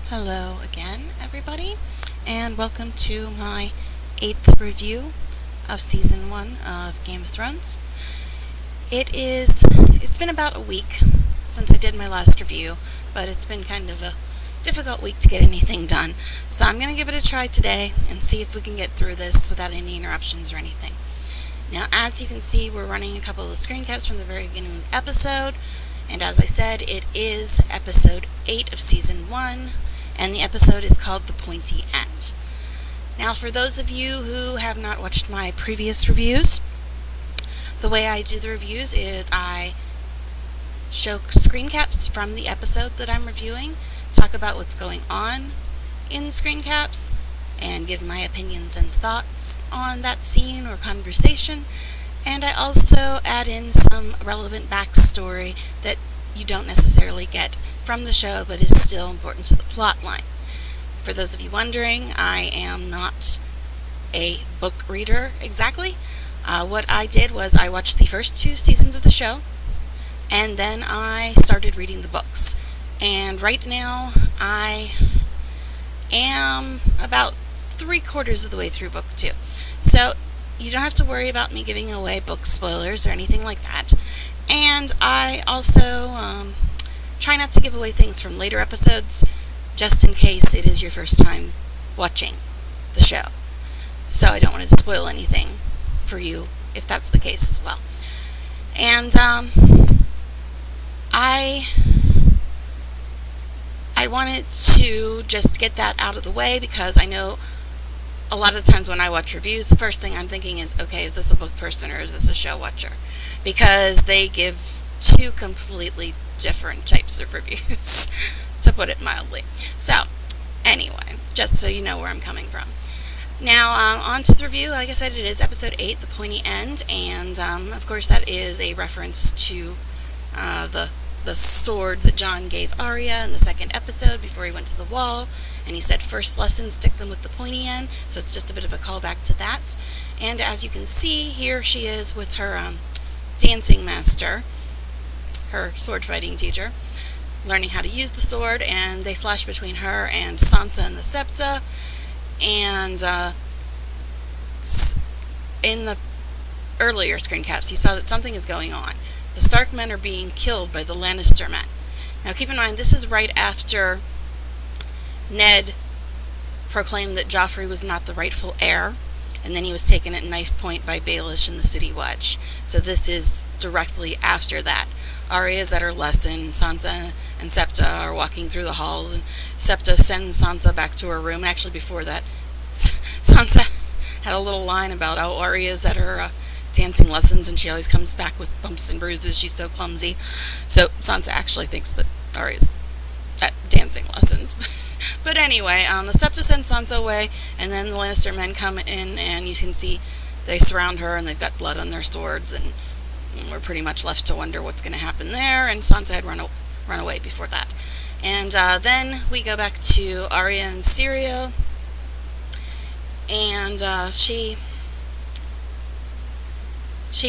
Hello again, everybody, and welcome to my 8th review of Season 1 of Game of Thrones. It's been about a week since I did my last review, but it's been kind of a difficult week to get anything done. So I'm going to give it a try today and see if we can get through this without any interruptions or anything. Now, as you can see, we're running a couple of screen caps from the very beginning of the episode, and as I said, it is episode 8 of Season 1, and the episode is called The Pointy End. Now, for those of you who have not watched my previous reviews, the way I do the reviews is I show screen caps from the episode that I'm reviewing, talk about what's going on in the screen caps, and give my opinions and thoughts on that scene or conversation, and I also add in some relevant backstory that you don't necessarily get from the show, but is still important to the plot line. For those of you wondering, I am not a book reader exactly. What I did was I watched the first 2 seasons of the show, and then I started reading the books. And right now, I am about 3/4 of the way through book 2. So you don't have to worry about me giving away book spoilers or anything like that. And I also try not to give away things from later episodes, just in case it is your first time watching the show. So I don't want to spoil anything for you if that's the case as well. And I wanted to just get that out of the way because I know a lot of times when I watch reviews, the first thing I'm thinking is, okay, is this a book person or is this a show watcher? Because they give 2 completely different types of reviews, to put it mildly. So, anyway, just so you know where I'm coming from. Now, on to the review. Like I said, it is episode 8, The Pointy End, and of course that is a reference to the swords that Jon gave Arya in the 2nd episode before he went to the wall, and he said, first lesson, stick them with the pointy end, so it's just a bit of a callback to that. And as you can see, here she is with her dancing master, her sword fighting teacher, learning how to use the sword, and they flash between her and Sansa and the Septa, and in the earlier screen caps you saw that something is going on. The Stark men are being killed by the Lannister men. Now keep in mind, this is right after Ned proclaimed that Joffrey was not the rightful heir, and then he was taken at knife point by Baelish in the City Watch. So this is directly after that. Arya's at her lesson, Sansa and Septa are walking through the halls, and Septa sends Sansa back to her room. And actually before that, Sansa had a little line about how Arya's at her dancing lessons and she always comes back with bumps and bruises, she's so clumsy. So Sansa actually thinks that Arya's at dancing lessons. But anyway, the Septa sends Sansa away, and then the Lannister men come in, and you can see they surround her, and they've got blood on their swords, and we're pretty much left to wonder what's going to happen there, and Sansa had run away before that. And then we go back to Arya and Syrio, and she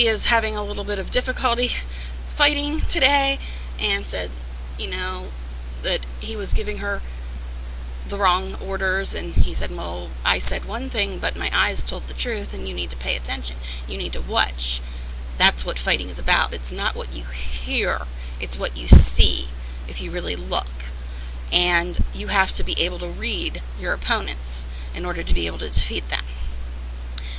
is having a little bit of difficulty fighting today, and said, you know, that he was giving her the wrong orders, and he said, well, I said one thing, but my eyes told the truth, and you need to pay attention. You need to watch. That's what fighting is about. It's not what you hear. It's what you see if you really look. And you have to be able to read your opponents in order to be able to defeat them.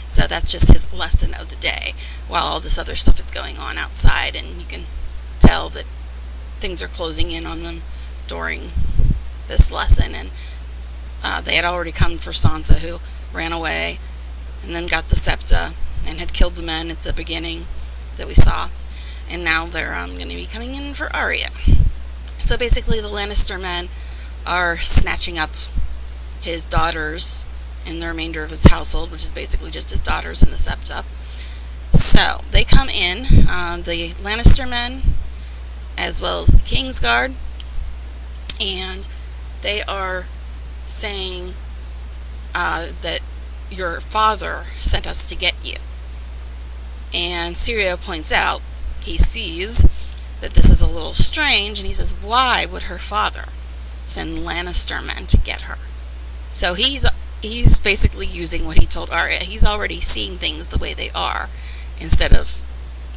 So that's just his lesson of the day, while all this other stuff is going on outside, and you can tell that things are closing in on them during this lesson. And they had already come for Sansa, who ran away, and then got the Septa, and had killed the men at the beginning that we saw. And now they're going to be coming in for Arya. So basically the Lannister men are snatching up his daughters and the remainder of his household, which is basically just his daughters and the Septa. So they come in, the Lannister men, as well as the Kingsguard, and they are saying that your father sent us to get you. And Syrio points out, he sees that this is a little strange, and he says, why would her father send Lannister men to get her. So he's basically using what he told Arya. He's already seeing things the way they are instead of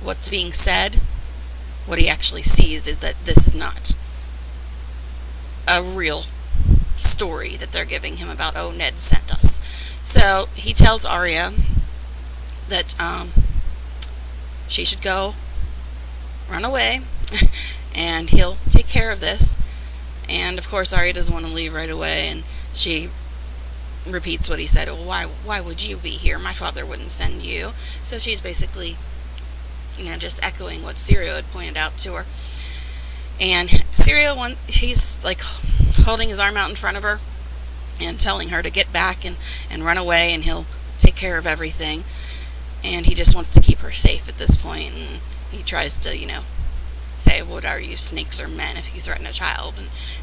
what's being said. What he actually sees is that this is not a real story that they're giving him about, oh, Ned sent us. So he tells Arya that she should go run away and he'll take care of this. And of course Arya doesn't want to leave right away, and she repeats what he said. Well, why would you be here? My father wouldn't send you. So she's basically, just echoing what Syrio had pointed out to her. And Syrio, he's like holding his arm out in front of her and telling her to get back and run away, and he'll take care of everything. And he just wants to keep her safe at this point. And he tries to, say, what are you, snakes or men, if you threaten a child?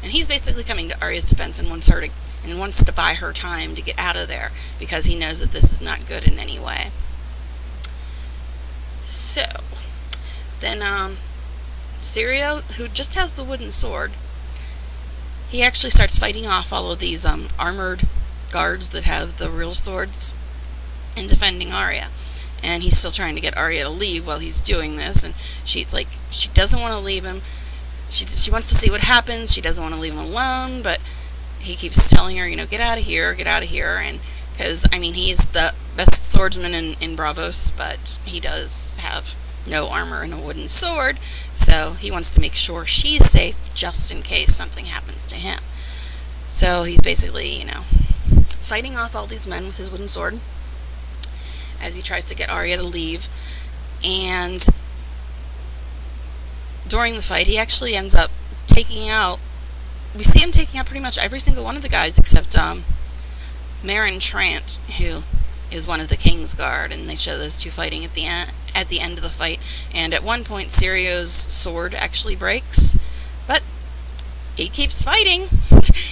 And he's basically coming to Arya's defense and wants to buy her time to get out of there, because he knows that this is not good in any way. So then Syrio, who just has the wooden sword, he actually starts fighting off all of these armored guards that have the real swords and defending Arya. And he's still trying to get Arya to leave while he's doing this, and she's like, she doesn't want to leave him. She wants to see what happens. She doesn't want to leave him alone, but he keeps telling her, get out of here, and because, he is the best swordsman in Braavos, but he does have no armor and a wooden sword, so he wants to make sure she's safe just in case something happens to him. So he's basically, fighting off all these men with his wooden sword as he tries to get Arya to leave. And during the fight, he actually ends up we see him taking out pretty much every single one of the guys except Meryn Trant, who is one of the King's Guard, and they show those two fighting at the end of the fight. And at one point, Sirio's sword actually breaks, but he keeps fighting,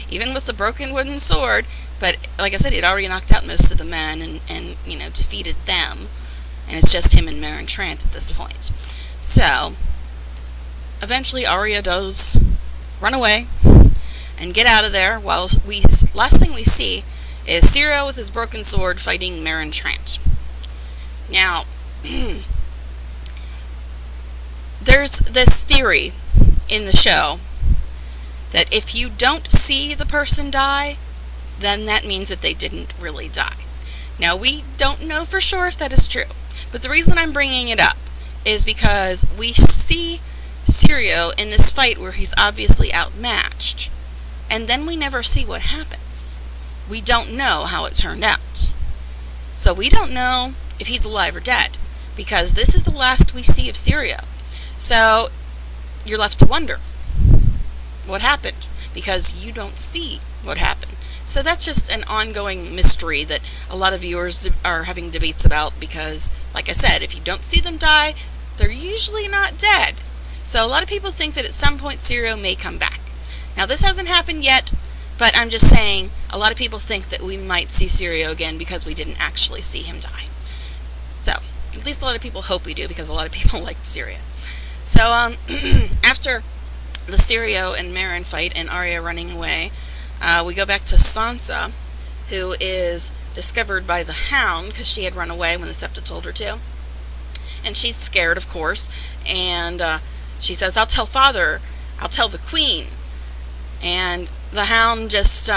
even with the broken wooden sword. But like I said, he'd already knocked out most of the men and defeated them, and it's just him and Meryn Trant at this point. So eventually Arya does run away and get out of there, while last thing we see is Syrio with his broken sword fighting Meryn Trant. Now, there's this theory in the show that if you don't see the person die, then that means that they didn't really die. Now, we don't know for sure if that is true, but the reason I'm bringing it up is because we see Syrio in this fight where he's obviously outmatched, and then we never see what happens. We don't know how it turned out. So we don't know if he's alive or dead, because this is the last we see of Syrio. So you're left to wonder what happened, because you don't see what happened. So that's just an ongoing mystery that a lot of viewers are having debates about, because, like I said, if you don't see them die, they're usually not dead. So a lot of people think that at some point Syrio may come back. Now, this hasn't happened yet, but I'm just saying a lot of people think that we might see Syrio again because we didn't actually see him die. So, at least a lot of people hope we do, because a lot of people liked Syrio. So, after the Syrio and Meryn fight and Arya running away, we go back to Sansa, who is discovered by the Hound because she had run away when the Septa told her to. And she's scared, of course, and she says, I'll tell Father, I'll tell the Queen. And the Hound just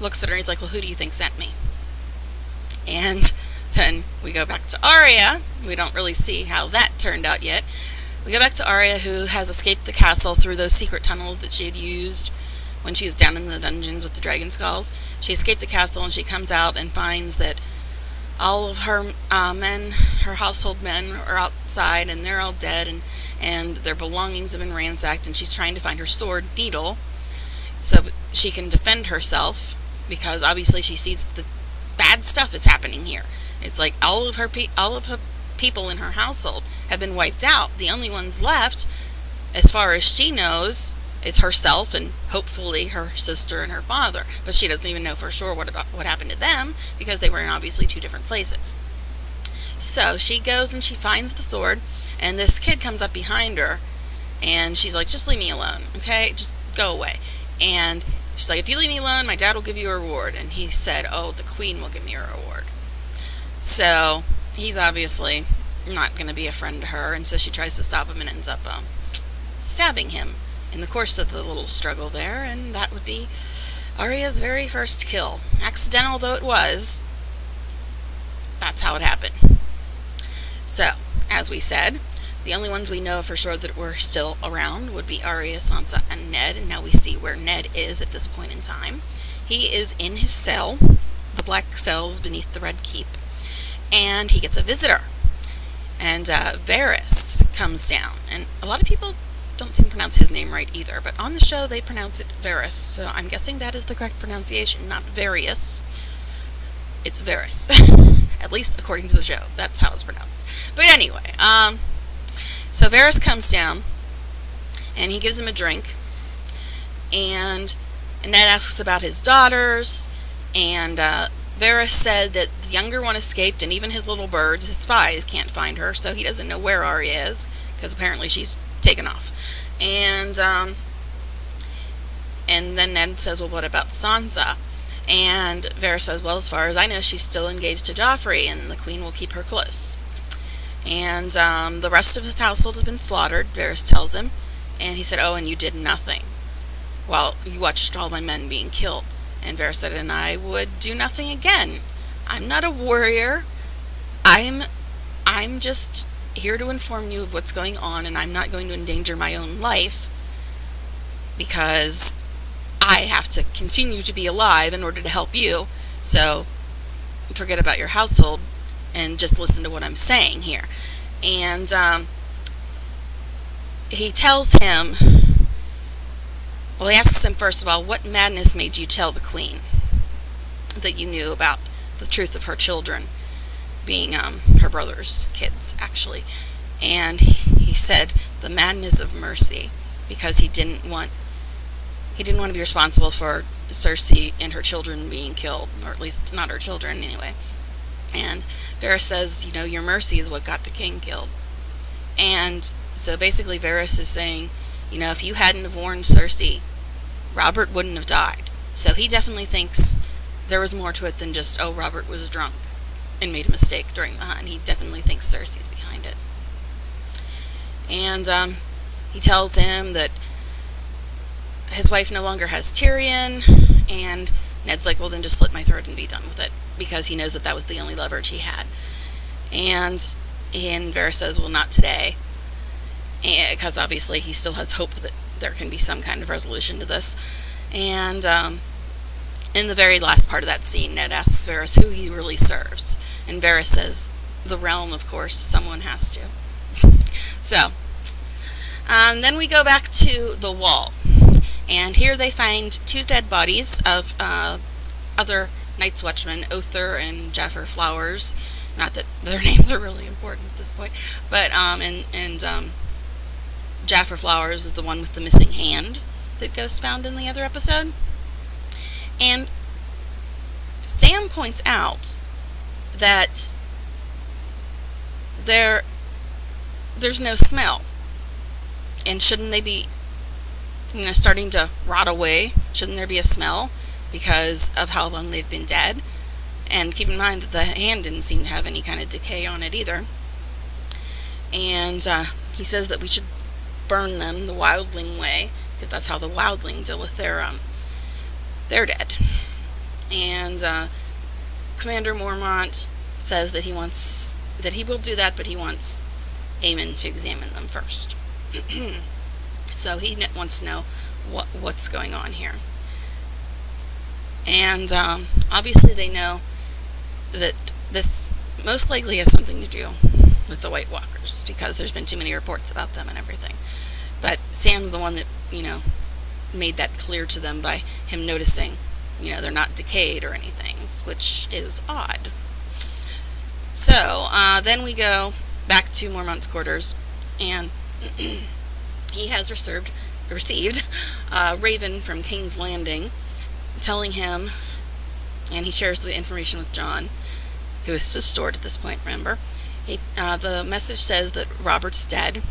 looks at her and he's like, well, who do you think sent me? And then we go back to Arya. We don't really see how that turned out yet. We go back to Arya, who has escaped the castle through those secret tunnels that she had used when she was down in the dungeons with the dragon skulls. She escaped the castle, and she comes out and finds that all of her men, her household men, are outside, and they're all dead, and their belongings have been ransacked, and she's trying to find her sword, Needle, so she can defend herself, because obviously she sees that bad stuff is happening here. It's like all of her people in her household have been wiped out. The only ones left, as far as she knows, is herself and hopefully her sister and her father. But she doesn't even know for sure what happened to them, because they were in obviously two different places. So she goes and she finds the sword, and this kid comes up behind her, and she's like, just leave me alone, okay? Just go away. And she's like, if you leave me alone, my dad will give you a reward. And he said, oh, the queen will give me a reward. So he's obviously not going to be a friend to her, and so she tries to stop him and ends up stabbing him in the course of the little struggle there, and that would be Arya's very first kill. Accidental though it was, that's how it happened. So, as we said, the only ones we know for sure that were still around would be Arya, Sansa, and Ned, and now we see where Ned is at this point in time. He is in his cell, the black cells beneath the Red Keep, and he gets a visitor. And Varys comes down, and a lot of people don't seem to pronounce his name right either, but on the show they pronounce it Varys, so I'm guessing that is the correct pronunciation, not Various. It's Varys. At least according to the show, that's how it's pronounced. But anyway, so Varys comes down, and he gives him a drink, and Ned asks about his daughters, and Varys said that the younger one escaped, and even his little birds, his spies, can't find her, so he doesn't know where Arya is, because apparently she's taken off. And then Ned says, well, what about Sansa? And Varys says, well, as far as I know, she's still engaged to Joffrey, and the queen will keep her close. And the rest of his household has been slaughtered, Varys tells him. And he said, oh, and you did nothing. Well, you watched all my men being killed. And Varys said, and I would do nothing again. I'm not a warrior. I'm just here to inform you of what's going on, and I'm not going to endanger my own life because I have to continue to be alive in order to help you. So forget about your household and just listen to what I'm saying here. And he tells him, well, he asks him first of all, what madness made you tell the queen that you knew about the truth of her children being her brother's kids, actually? And he said the madness of mercy, because he didn't want to be responsible for Cersei and her children being killed, or at least not her children anyway. And Varys says, you know, your mercy is what got the king killed. And so basically Varys is saying, you know, if you hadn't have warned Cersei, Robert wouldn't have died. So he definitely thinks there was more to it than just, oh, Robert was drunk and made a mistake during the hunt. He definitely thinks Cersei's behind it. And he tells him that his wife no longer has Tyrion, and Ned's like, well, then just slit my throat and be done with it, because he knows that that was the only leverage he had. And Varys says, well, not today, because obviously he still has hope that there can be some kind of resolution to this. And in the very last part of that scene, Ned asks Varys who he really serves, and Varys says, the realm, of course, someone has to. So, then we go back to the wall, and here they find two dead bodies of other Night's Watchmen, Othar and Jaffar Flowers. Not that their names are really important at this point, but Jaffar Flowers is the one with the missing hand that Ghost found in the other episode. And Sam points out that there's no smell. And shouldn't they be, you know, starting to rot away? Shouldn't there be a smell because of how long they've been dead? And keep in mind that the hand didn't seem to have any kind of decay on it either. And he says that we should burn them the wildling way, because that's how the wildling deal with their dead. And Commander Mormont says that he will do that, but he wants Aemon to examine them first. So he wants to know what's going on here. And obviously they know that this most likely has something to do with the White Walkers, because there's been too many reports about them and everything. But Sam's the one that, you know, made that clear to them by him noticing, you know, they're not decayed or anything, which is odd. So then we go back to Mormont's quarters, and he has received Raven from King's Landing telling him, and he shares the information with Jon, who is still stored at this point, remember. The message says that Robert's dead,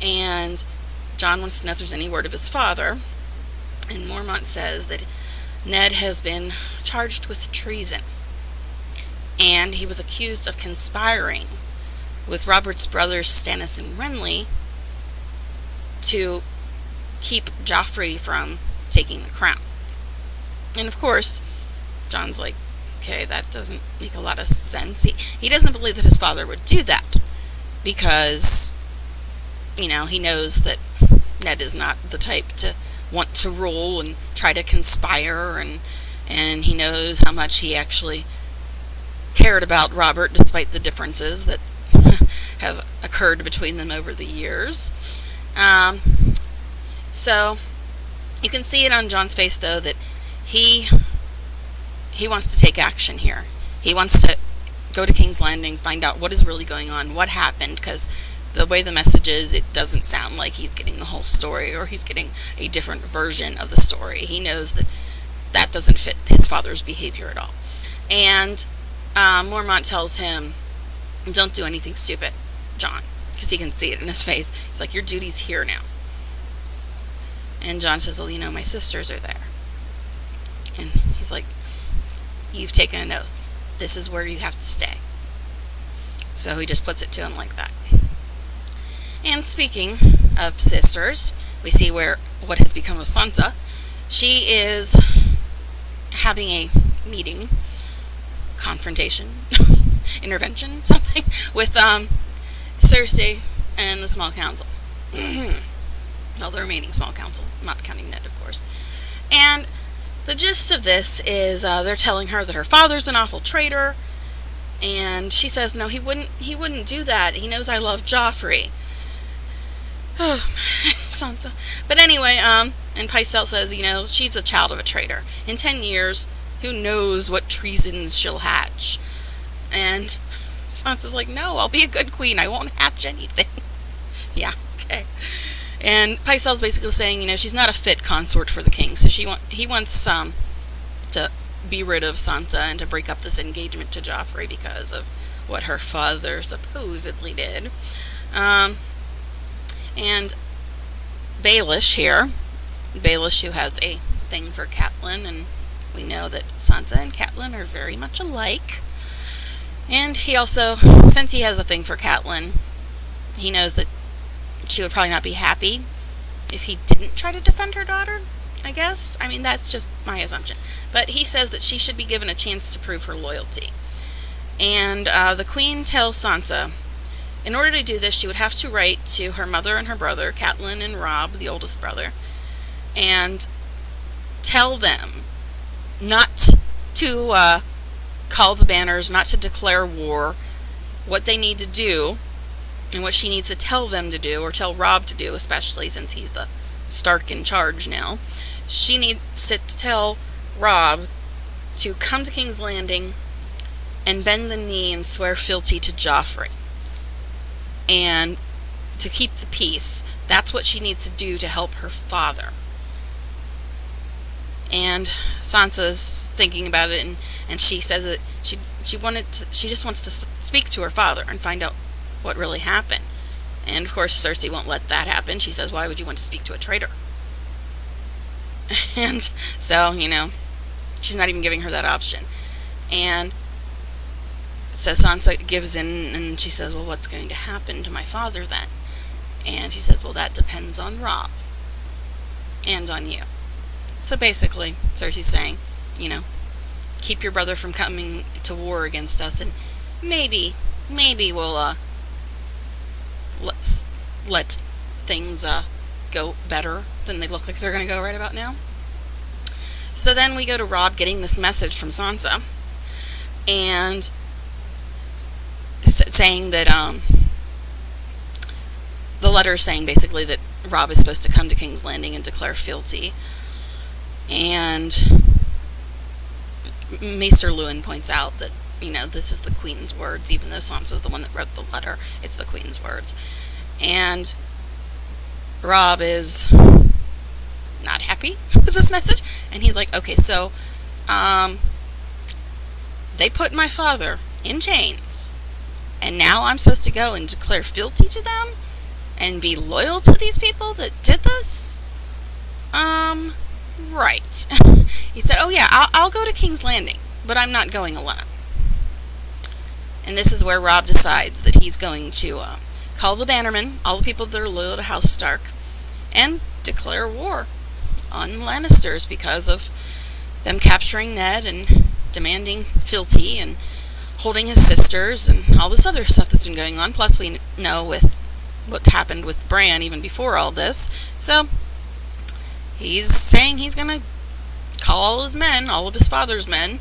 and Jon wants to know if there's any word of his father. And Mormont says that Ned has been charged with treason, and he was accused of conspiring with Robert's brothers Stannis and Renly to keep Joffrey from taking the crown. And of course, Jon's like, okay, that doesn't make a lot of sense. He doesn't believe that his father would do that, because, you know, he knows that Ned is not the type to want to rule and try to conspire, and he knows how much he actually cared about Robert, despite the differences that have occurred between them over the years. So you can see it on Jon's face, though, that he wants to take action here. He wants to go to King's Landing, find out what is really going on, what happened, because the way the message is, it doesn't sound like he's getting the whole story, or he's getting a different version of the story. He knows that that doesn't fit his father's behavior at all. And Mormont tells him, don't do anything stupid, Jon, because he can see it in his face. He's like, your duty's here now. And Jon says, well, you know, my sisters are there. And he's like, you've taken an oath. This is where you have to stay. So he just puts it to him like that. And speaking of sisters, we see what has become of Sansa. She is having a meeting, confrontation, intervention, something, with Cersei and the small council. Well, the remaining small council, not counting Ned, of course. And the gist of this is they're telling her that her father's an awful traitor, and she says, no, he wouldn't do that. He knows I love Joffrey. Oh, Sansa. But anyway, and Pycelle says, you know, she's a child of a traitor. In 10 years, who knows what treasons she'll hatch. And Sansa's like, no, I'll be a good queen. I won't hatch anything. Yeah, okay. And Pycelle's basically saying, you know, she's not a fit consort for the king. So he wants to be rid of Sansa and to break up this engagement to Joffrey because of what her father supposedly did. And Baelish here, Baelish, who has a thing for Catelyn, and we know that Sansa and Catelyn are very much alike. And he also, since he has a thing for Catelyn, he knows that she would probably not be happy if he didn't try to defend her daughter, I guess. I mean, that's just my assumption. But he says that she should be given a chance to prove her loyalty. And the queen tells Sansa, in order to do this, she would have to write to her mother and her brother, Catelyn and Robb, the oldest brother, and tell them not to call the banners, not to declare war, what they need to do, and what she needs to tell them to do, or tell Robb to do, especially since he's the Stark in charge now. She needs to tell Robb to come to King's Landing and bend the knee and swear fealty to Joffrey. And to keep the peace, that's what she needs to do to help her father. And Sansa's thinking about it, and she says that she just wants to speak to her father and find out what really happened. And of course Cersei won't let that happen. She says, why would you want to speak to a traitor? And so, you know, she's not even giving her that option. And so Sansa gives in, and she says, well, what's going to happen to my father then? And she says, well, that depends on Robb and on you. So basically Cersei's saying, you know, keep your brother from coming to war against us, and maybe we'll let things go better than they look like they're going to go right about now. So then we go to Robb getting this message from Sansa, and saying that the letter is saying basically that Robb is supposed to come to King's Landing and declare fealty. And Maester Luwin points out that, you know, this is the Queen's words, even though Sansa's the one that wrote the letter, it's the Queen's words. And Robb is not happy with this message, and he's like, okay, so they put my father in chains, and now I'm supposed to go and declare fealty to them and be loyal to these people that did this? Right. He said, oh yeah, I'll go to King's Landing, but I'm not going alone. And this is where Robb decides that he's going to call the Bannermen, all the people that are loyal to House Stark, and declare war on the Lannisters because of them capturing Ned and demanding fealty and holding his sisters and all this other stuff that's been going on. Plus, we know with what happened with Bran even before all this. So, he's saying he's going to call all his men, all of his father's men,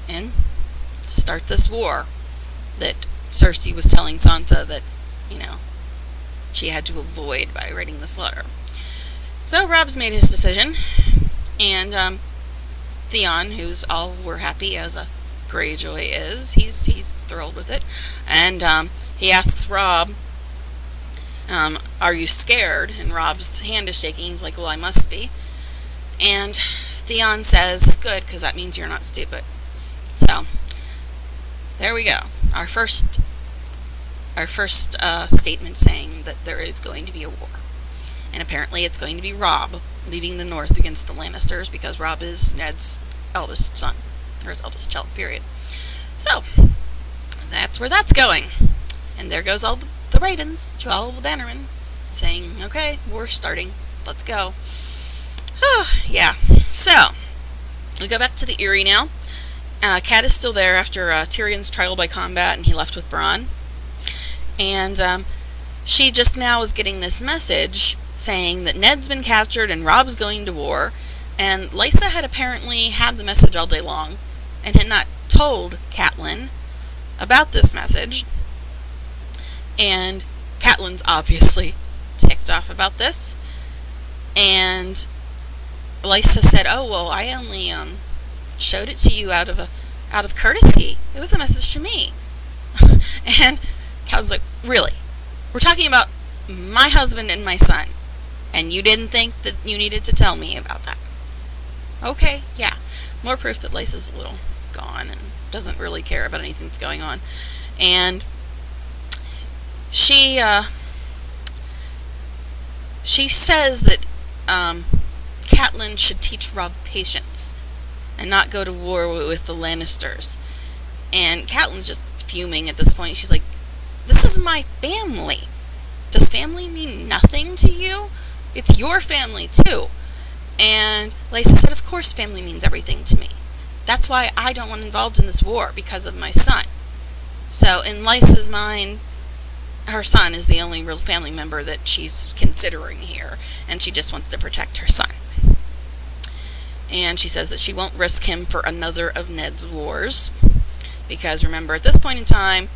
and start this war that Cersei was telling Sansa that, you know, she had to avoid by writing this letter. So Robb's made his decision, and Theon, who's all we're happy as a Greyjoy is, he's thrilled with it, and he asks Robb, are you scared? And Robb's hand is shaking. He's like, well, I must be. And Theon says, good, because that means you're not stupid. So there we go. Our first statement saying that there is going to be a war. And apparently it's going to be Robb leading the North against the Lannisters, because Robb is Ned's eldest son, or his eldest child, period. So, that's where that's going. And there goes all the ravens to all the Bannermen, saying, okay, war's starting, let's go. Yeah, so, we go back to the Eyrie now. Cat is still there after Tyrion's trial by combat, and he left with Bronn. And she just now is getting this message saying that Ned's been captured and Robb's going to war. And Lysa had apparently had the message all day long and had not told Catelyn about this message. And Catelyn's obviously ticked off about this. And Lysa said, oh, well, I only showed it to you out of courtesy. It was a message to me. And Catelyn's like, really? We're talking about my husband and my son, and you didn't think that you needed to tell me about that? Okay, yeah. More proof that Lysa's a little gone and doesn't really care about anything that's going on. And she says that Catelyn should teach Robb patience and not go to war with the Lannisters. And Catelyn's just fuming at this point. She's like, this is my family. Does family mean nothing to you? It's your family, too. And Lysa said, of course family means everything to me. That's why I don't want involved in this war, because of my son. So, in Lysa's mind, her son is the only real family member that she's considering here, and she just wants to protect her son. And she says that she won't risk him for another of Ned's wars, because remember, at this point in time,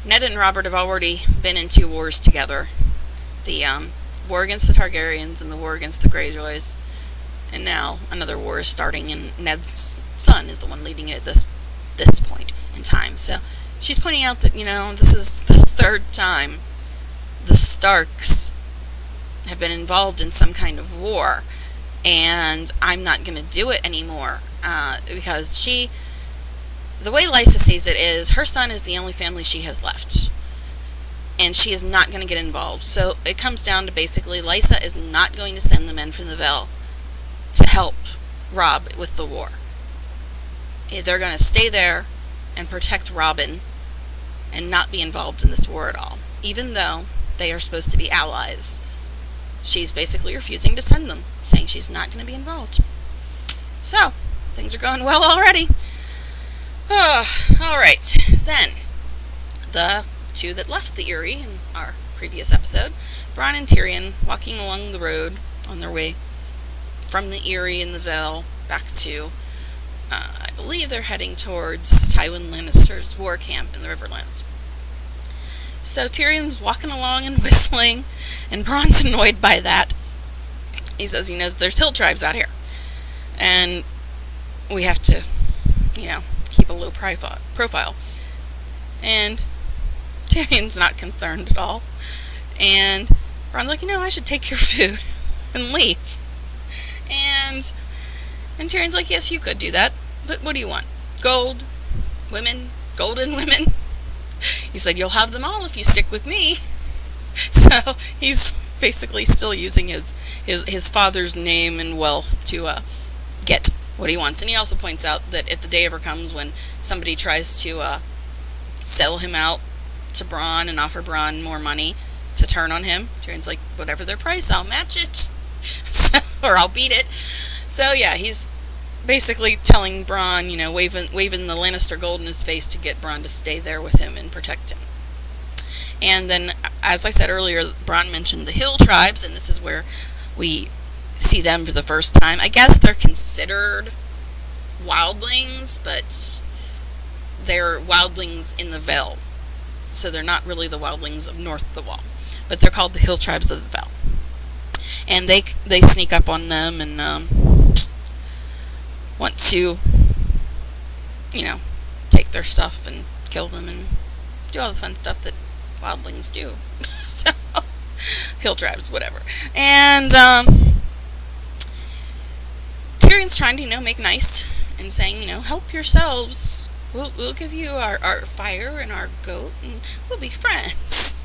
Ned and Robert have already been in 2 wars together. The war against the Targaryens and the war against the Greyjoys. And now another war is starting, and Ned's son is the one leading it at this point in time. So she's pointing out that, you know, this is the 3rd time the Starks have been involved in some kind of war, and I'm not going to do it anymore, because the way Lysa sees it is, her son is the only family she has left, and she is not going to get involved. So it comes down to basically Lysa is not going to send the men from the Vale to help Robb with the war. They're going to stay there and protect Robin and not be involved in this war at all, even though they are supposed to be allies. She's basically refusing to send them, saying she's not going to be involved. So, things are going well already. Alright, then, the 2 that left the Eyrie in our previous episode, Bronn and Tyrion, walking along the road on their way from the Eyrie and the Vale back to, I believe they're heading towards Tywin Lannister's war camp in the Riverlands. So Tyrion's walking along and whistling, and Bronn's annoyed by that. He says, you know, there's hill tribes out here, and we have to, you know, keep a low profile. And Tyrion's not concerned at all. And Bronn's like, you know, I should take your food and leave. And Tyrion's like, yes, you could do that, but what do you want? Gold? Women? Golden women? He said, you'll have them all if you stick with me. So he's basically still using his father's name and wealth to what he wants. And he also points out that if the day ever comes when somebody tries to sell him out to Bronn and offer Bronn more money to turn on him, Tyrion's like, whatever their price, I'll match it. Or I'll beat it. So yeah, he's basically telling Bronn, waving the Lannister gold in his face to get Bronn to stay there with him and protect him. And then, as I said earlier, Bronn mentioned the hill tribes, and this is where we see them for the first time. I guess they're considered wildlings, but they're wildlings in the Vale. So they're not really the wildlings of north of the Wall, but they're called the hill tribes of the Vale. And they sneak up on them and want to, take their stuff and kill them and do all the fun stuff that wildlings do. So, hill tribes, whatever. And Tyrion's trying to, make nice and saying, help yourselves. We'll give you our fire and our goat, and we'll be friends.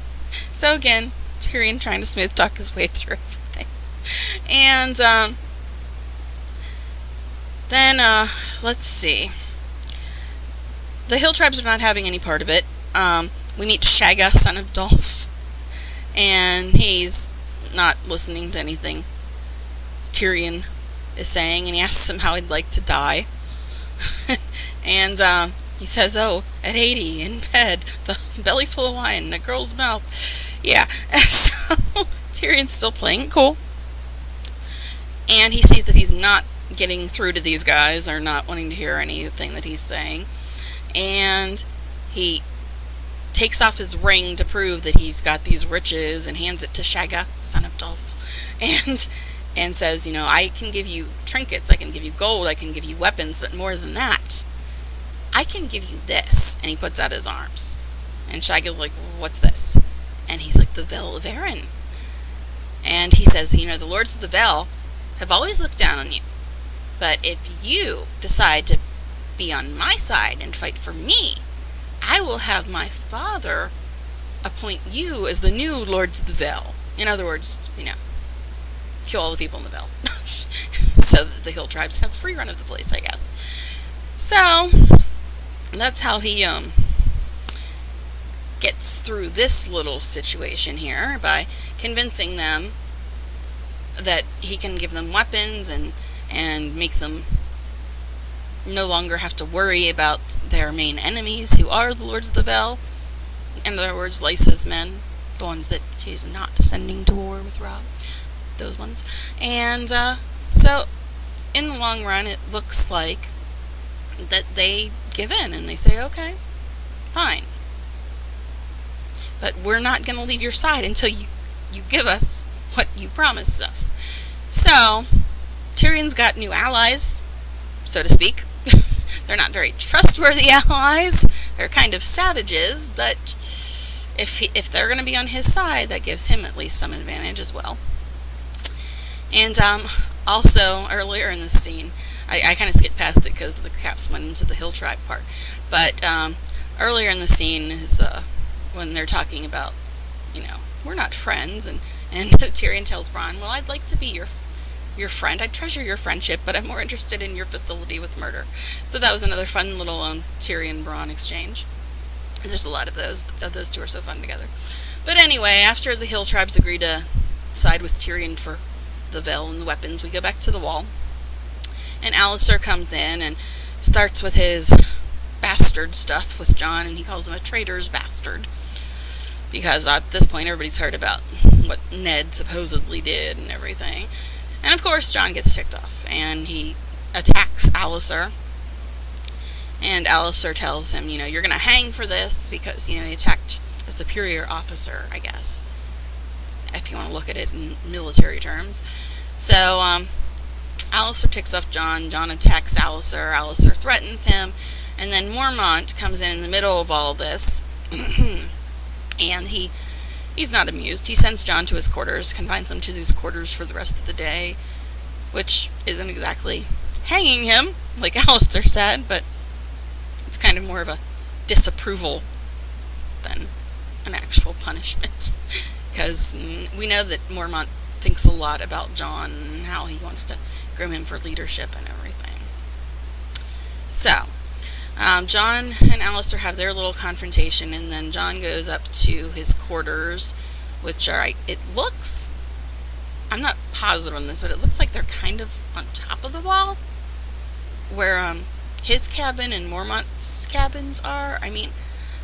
So again, Tyrion trying to smooth talk his way through everything. And then let's see. The hill tribes are not having any part of it. We meet Shagga, son of Dolph, and he's not listening to anything Tyrion is saying, and he asks him how he'd like to die. And he says, oh, at 80, in bed, the belly full of wine, in a girl's mouth. Yeah, so Tyrion's still playing it cool. And he sees that he's not getting through to these guys, or not wanting to hear anything that he's saying. And he takes off his ring to prove that he's got these riches and hands it to Shagga, son of Dolph. And says, I can give you trinkets, I can give you gold, I can give you weapons, but more than that, I can give you this. And he puts out his arms. And Shagga's like, what's this? And he's like, the Vale of Arryn. And he says, the lords of the Vale have always looked down on you. But if you decide to be on my side and fight for me, I will have my father appoint you as the new lords of the Vale. In other words, kill all the people in the Vale. So that the hill tribes have free run of the place, I guess. So, that's how he gets through this little situation here, by convincing them that he can give them weapons and make them no longer have to worry about their main enemies, who are the lords of the Vale. In other words, Lysa's men, the ones that he's not sending to war with Robb. Those ones. And so in the long run, it looks like that they give in and they say, okay, fine, but we're not going to leave your side until you give us what you promised us. So Tyrion's got new allies, so to speak. They're not very trustworthy allies. They're kind of savages, but if they're going to be on his side, that gives him at least some advantage as well. And also, earlier in this scene, I kind of skipped past it because the caps went into the hill tribe part, but earlier in the scene is when they're talking about, we're not friends, and Tyrion tells Bronn, well, I'd like to be your friend. I treasure your friendship, but I'm more interested in your facility with murder. So that was another fun little Tyrion-Bronn exchange. There's a lot of those. Those two are so fun together. But anyway, after the hill tribes agree to side with Tyrion for the Vale and the weapons, we go back to the Wall. And Alliser comes in and starts with his bastard stuff with Jon, and he calls him a traitor's bastard. Because at this point, everybody's heard about what Ned supposedly did and everything. And of course, Jon gets ticked off, and he attacks Alliser. And Alliser tells him, you're going to hang for this, because, he attacked a superior officer, I guess, if you want to look at it in military terms. So, Alliser ticks off Jon. Jon attacks Alliser. Alliser threatens him. And then Mormont comes in the middle of all this. And he's not amused. He sends Jon to his quarters, confines him to his quarters for the rest of the day, which isn't exactly hanging him, like Alliser said, but it's kind of more of a disapproval than an actual punishment. Because we know that Mormont thinks a lot about Jon and how he wants to groom him for leadership and everything. So, John and Alistair have their little confrontation, and then John goes up to his quarters, which are, it looks, I'm not positive on this, but it looks like they're kind of on top of the wall, where his cabin and Mormont's cabins are. I mean,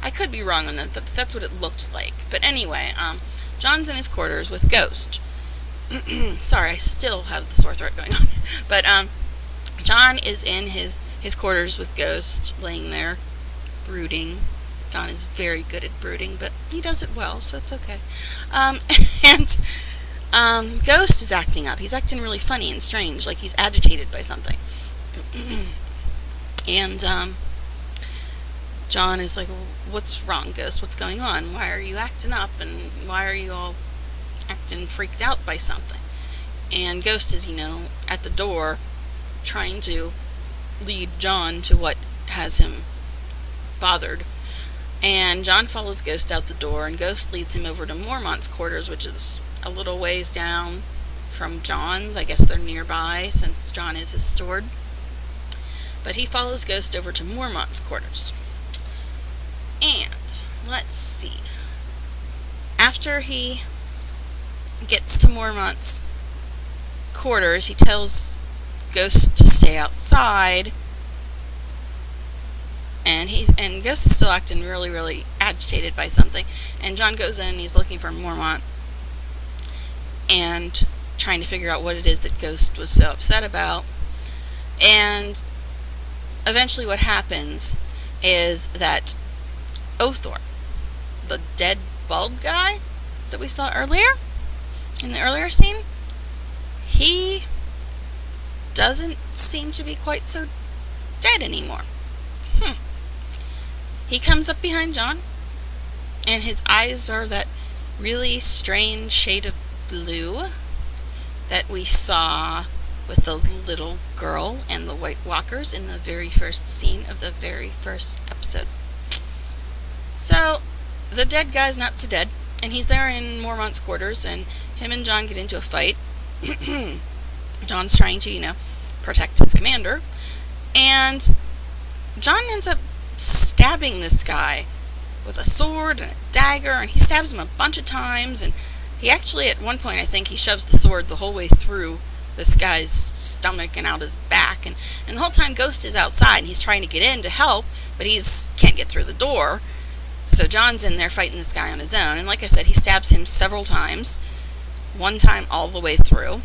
I could be wrong on that, but that's what it looked like. But anyway, John's in his quarters with Ghost. Sorry, I still have the sore throat going on. But John is in his quarters with Ghost, laying there, brooding. John is very good at brooding, but he does it well, so it's okay. And Ghost is acting up. He's acting really funny and strange, like he's agitated by something. And John is like, well, what's wrong, Ghost? What's going on? Why are you acting up? And why are you all acting freaked out by something? And Ghost is, at the door, trying to lead John to what has him bothered. And John follows Ghost out the door, and Ghost leads him over to Mormont's quarters, which is a little ways down from John's. I guess they're nearby, since John is his steward. But he follows Ghost over to Mormont's quarters. And, let's see. After he gets to Mormont's quarters, he tells Ghost to stay outside. And Ghost is still acting really, really agitated by something. And John goes in and he's looking for Mormont and trying to figure out what it is that Ghost was so upset about. And eventually what happens is that Othor, the dead bald guy that we saw earlier, in the earlier scene, he doesn't seem to be quite so dead anymore. He comes up behind John, and his eyes are that really strange shade of blue that we saw with the little girl and the White Walkers in the very first scene of the very first episode. So, the dead guy's not so dead, and he's there in Mormont's quarters, and him and John get into a fight. John's trying to, protect his commander, and John ends up stabbing this guy with a sword and a dagger, and he stabs him a bunch of times, and he actually, at one point, I think, he shoves the sword the whole way through this guy's stomach and out his back, and the whole time Ghost is outside, and he's trying to get in to help, but can't get through the door, so John's in there fighting this guy on his own, and like I said, he stabs him several times, one time all the way through,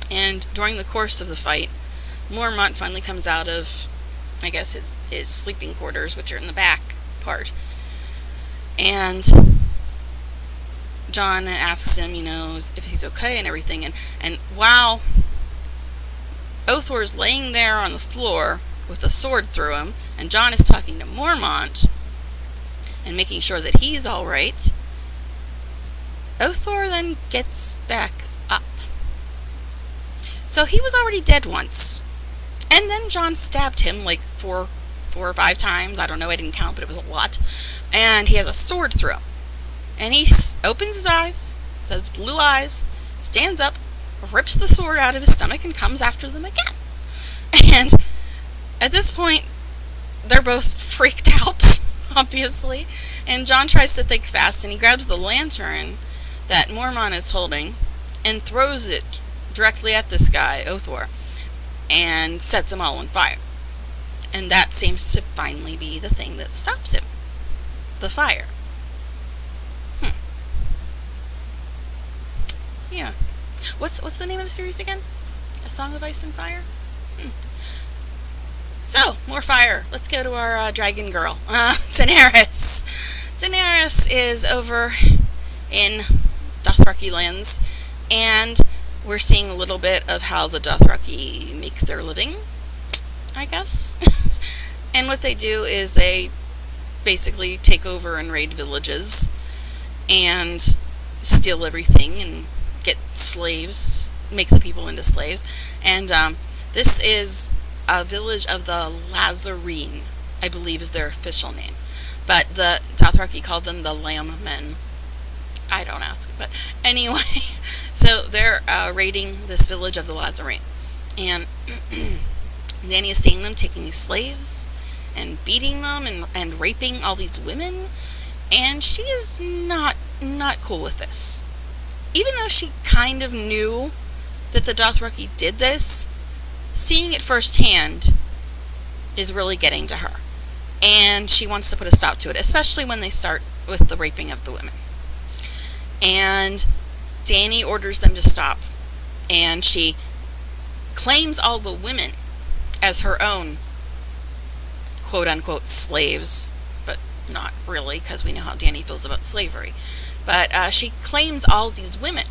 and during the course of the fight, Mormont finally comes out of, I guess, his sleeping quarters, which are in the back part. And John asks him, if he's okay and everything. And while Othor's laying there on the floor with a sword through him, and John is talking to Mormont and making sure that he's alright, Othor then gets back up. So he was already dead once. And then John stabbed him like four or five times. I don't know, I didn't count, but it was a lot. And he has a sword through him. And he opens his eyes, those blue eyes, stands up, rips the sword out of his stomach, and comes after them again. And at this point, they're both freaked out, obviously. And John tries to think fast, and he grabs the lantern that Mormont is holding and throws it directly at this guy, Othor, and sets them all on fire. And that seems to finally be the thing that stops him. The fire. Yeah. What's the name of the series again? A Song of Ice and Fire? So, more fire. Let's go to our dragon girl. Daenerys. Daenerys is over in Dothraki lands, and we're seeing a little bit of how the Dothraki make their living, I guess. And what they do is they basically take over and raid villages and steal everything and get slaves, make the people into slaves. And this is a village of the Lazarene, I believe is their official name. But the Dothraki call them the Lamb Men. I don't ask, but anyway, so they're raiding this village of the Lazarene, and Danny is seeing them taking these slaves and beating them and raping all these women, and she is not cool with this. Even though she kind of knew that the Dothraki did this, seeing it firsthand is really getting to her. And she wants to put a stop to it, especially when they start with the raping of the women. And Danny orders them to stop, and she claims all the women as her own quote-unquote slaves, but not really, because we know how Danny feels about slavery. But she claims all these women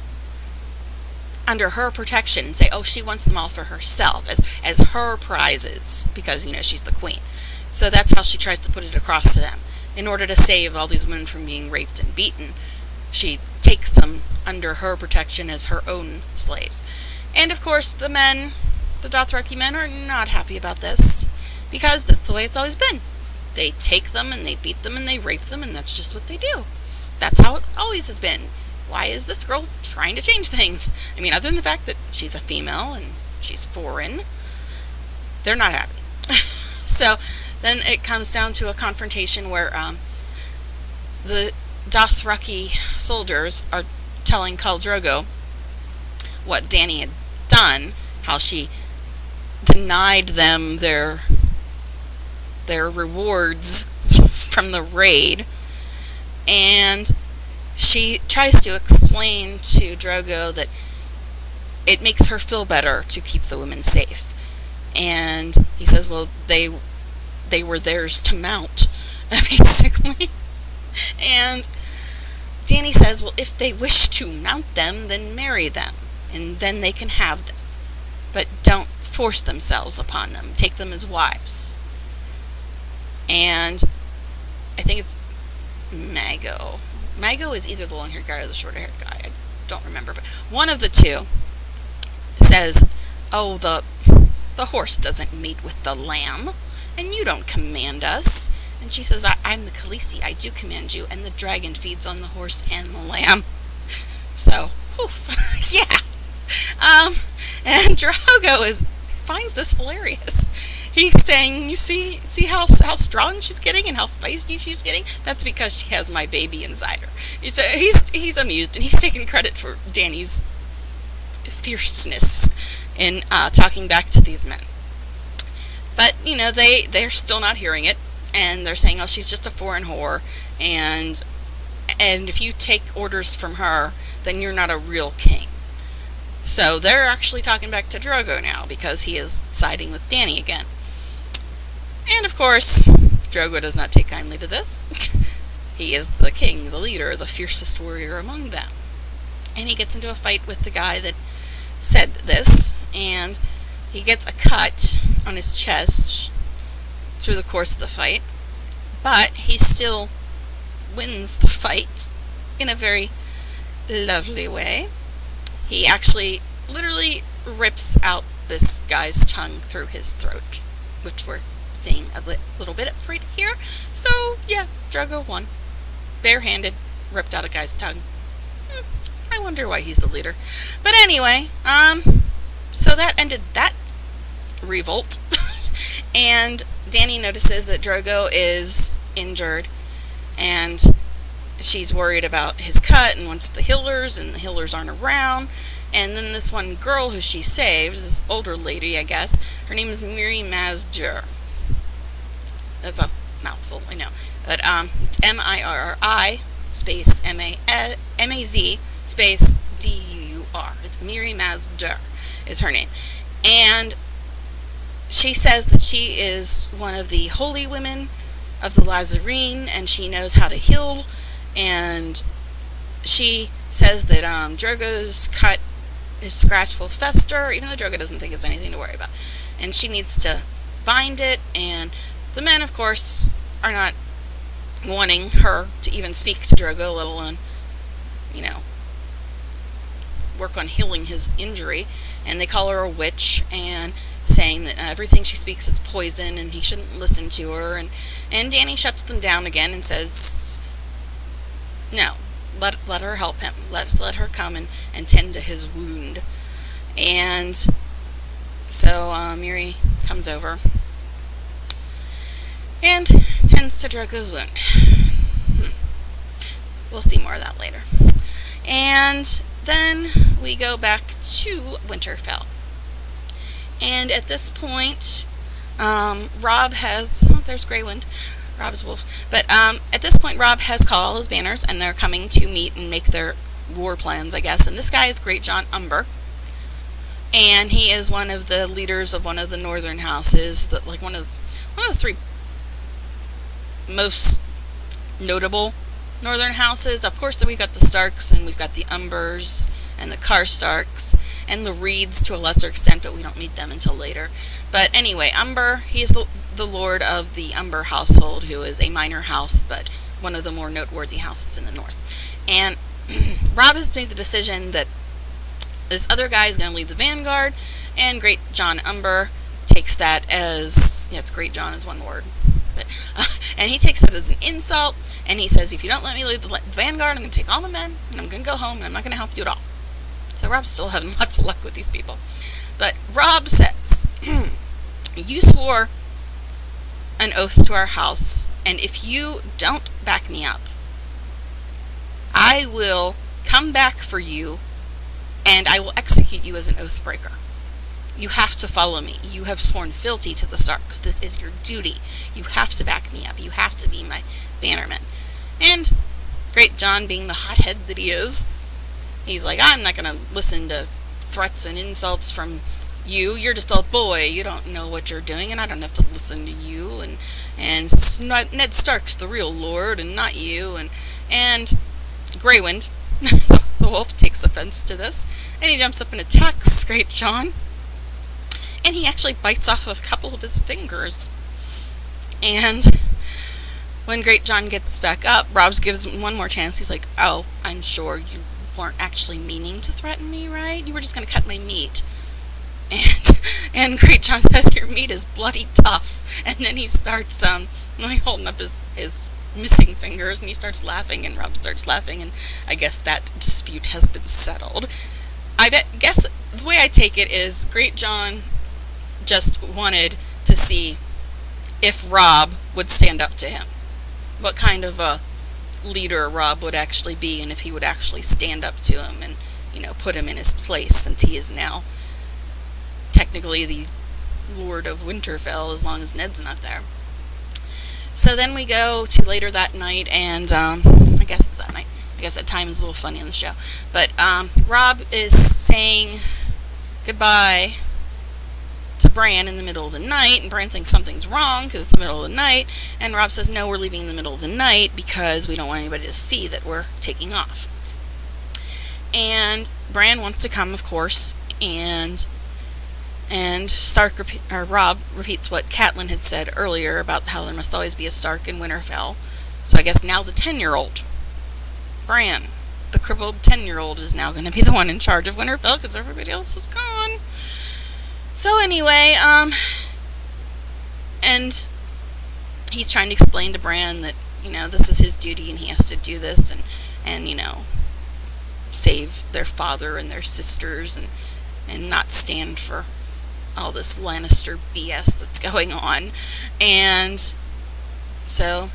under her protection and say, oh, she wants them all for herself, as her prizes, because, you know, she's the queen. So that's how she tries to put it across to them. In order to save all these women from being raped and beaten, she takes them under her protection as her own slaves. And of course, the men, the Dothraki men, are not happy about this, because that's the way it's always been. They take them and they beat them and they rape them, and that's just what they do. That's how it always has been. Why is this girl trying to change things? I mean, other than the fact that she's a female and she's foreign, they're not happy. So then it comes down to a confrontation where the Dothraki soldiers are telling Khal Drogo what Danny had done, how she denied them their rewards from the raid, and she tries to explain to Drogo that it makes her feel better to keep the women safe. And he says, well, they were theirs to mount, basically. And Danny says, well, if they wish to mount them, then marry them, and then they can have them. But don't force themselves upon them. Take them as wives. And I think it's Mago. Mago is either the long-haired guy or the short-haired guy. I don't remember, but one of the two says, oh, the horse doesn't mate with the lamb, and you don't command us. And she says, I'm the Khaleesi, I do command you, and the dragon feeds on the horse and the lamb. So, oof, yeah. And Drogo finds this hilarious. He's saying, you see how strong she's getting and how feisty she's getting? That's because she has my baby inside her. He's amused, and he's taking credit for Danny's fierceness in talking back to these men. But, you know, they're still not hearing it, and they're saying, oh, she's just a foreign whore, and if you take orders from her, then you're not a real king. So they're actually talking back to Drogo now, because he is siding with Danny again. And of course, Drogo does not take kindly to this. He is the king, the leader, the fiercest warrior among them. And he gets into a fight with the guy that said this, and he gets a cut on his chest through the course of the fight, but he still wins the fight in a very lovely way. He actually literally rips out this guy's tongue through his throat, which we're seeing a little bit of right here. So yeah, Drogo won. Barehanded, ripped out a guy's tongue. I wonder why he's the leader. But anyway, so that ended that revolt. And Danny notices that Drogo is injured, and she's worried about his cut and wants the healers, and the healers aren't around. And then this one girl who she saved, this older lady, I guess, her name is Mirri Maz Duur. That's a mouthful, I know. But it's M-I-R-R-I space M-A-Z space D-U-U-R. It's Mirri Maz Duur is her name. And she says that she is one of the holy women of the Lazarene, and she knows how to heal. And she says that Drogo's cut, his scratch will fester, even though Drogo doesn't think it's anything to worry about. And she needs to bind it, and the men, of course, are not wanting her to even speak to Drogo, let alone, you know, work on healing his injury. And they call her a witch, and saying that everything she speaks is poison, and he shouldn't listen to her. And Danny shuts them down again and says, no, let her help him. Let her come and tend to his wound. And so Mirri comes over and tends to Draco's wound. We'll see more of that later. And then we go back to Winterfell. And at this point, Robb has... Oh, there's Greywind. Robb's wolf. But at this point, Robb has called all his banners, and they're coming to meet and make their war plans, I guess. And this guy is Great John Umber. And he is one of the leaders of one of the northern houses, that like one of the three most notable northern houses. Of course, we've got the Starks, and we've got the Umbers, and the Karstarks, and the Reeds to a lesser extent, but we don't meet them until later. But anyway, Umber, he's the lord of the Umber household, who is a minor house, but one of the more noteworthy houses in the north. And Robb has made the decision that this other guy is going to lead the vanguard, and Great John Umber takes that as, yes, Great John is one word, but, and he takes that as an insult, and he says, if you don't let me lead the vanguard, I'm going to take all my men, and I'm going to go home, and I'm not going to help you at all. So Robb's still having lots of luck with these people. But Robb says, you swore an oath to our house, and if you don't back me up, I will come back for you, and I will execute you as an oath breaker. You have to follow me. You have sworn fealty to the Starks. This is your duty. You have to back me up. You have to be my bannerman. And Great John, being the hothead that he is, he's like, I'm not going to listen to threats and insults from you. You're just a boy. You don't know what you're doing, and I don't have to listen to you. And Ned Stark's the real lord, and not you. And Greywind, the wolf, takes offense to this, and he jumps up and attacks Great John. And he actually bites off a couple of his fingers. And when Great John gets back up, Robb gives him one more chance. He's like, oh, I'm sure you weren't actually meaning to threaten me, right? You were just going to cut my meat. And Great John says, your meat is bloody tough. And then he starts holding up his missing fingers, and he starts laughing, and Robb starts laughing, and I guess that dispute has been settled. Guess the way I take it is Great John just wanted to see if Robb would stand up to him. What kind of a leader Robb would actually be, and if he would actually stand up to him and, you know, put him in his place, since he is now technically the Lord of Winterfell, as long as Ned's not there. So then we go to later that night, and I guess it's that night. I guess that time is a little funny on the show. But Robb is saying goodbye to Bran in the middle of the night, and Bran thinks something's wrong because it's the middle of the night, and Robb says, no, we're leaving in the middle of the night because we don't want anybody to see that we're taking off. And Bran wants to come, of course, and Robb repeats what Catelyn had said earlier about how there must always be a Stark in Winterfell. So I guess now the 10-year-old, Bran, the crippled 10-year-old, is now going to be the one in charge of Winterfell because everybody else is gone. So anyway, and he's trying to explain to Bran that, you know, this is his duty and he has to do this and you know, save their father and their sisters and not stand for all this Lannister BS that's going on. And so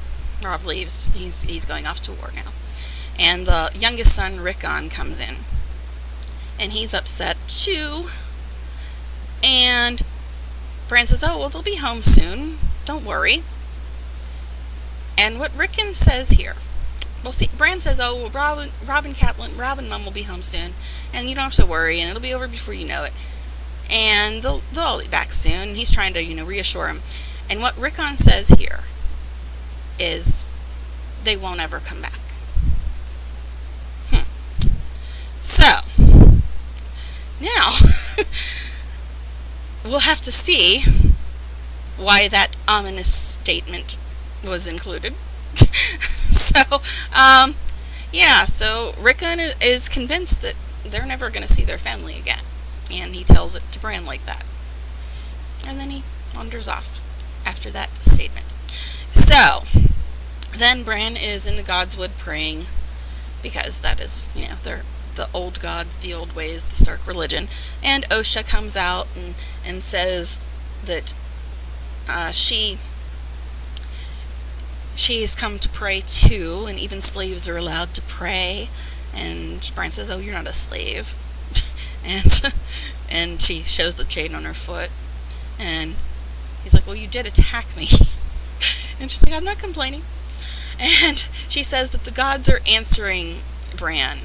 Robb leaves. He's going off to war now. And the youngest son, Rickon, comes in. And he's upset too. And Bran says, oh, well, they'll be home soon. Don't worry. And what Rickon says here, well, see, Bran says, oh, well, Robb and Catelyn, Robb and Mum will be home soon. And you don't have to worry, and it'll be over before you know it. And they'll all be back soon. He's trying to, you know, reassure him. And what Rickon says here is they won't ever come back. So, now, we'll have to see why that ominous statement was included. So, yeah, so Rickon is convinced that they're never going to see their family again. And he tells it to Bran like that. And then he wanders off after that statement. So, then Bran is in the Godswood praying, because that is, you know, they're the old gods, the old ways, the Stark religion. And Osha comes out and says that she's come to pray too, and even slaves are allowed to pray. And Brian says, "Oh, you're not a slave," and she shows the chain on her foot, and he's like, "Well, you did attack me," and she's like, "I'm not complaining." And she says that the gods are answering Bran,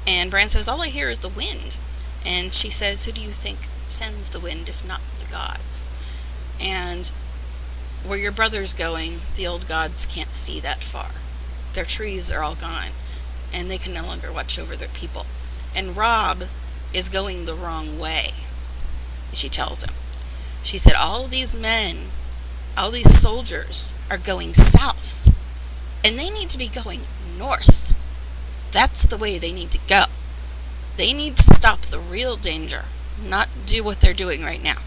and Bran says, "All I hear is the wind," and she says, "Who do you think sends the wind if not the gods?" And where your brother's going, the old gods can't see that far. Their trees are all gone, and they can no longer watch over their people. And Robb is going the wrong way, she tells him. She said, all these men, all these soldiers are going south, and they need to be going north. That's the way they need to go. They need to stop the real danger, not do what they're doing right now.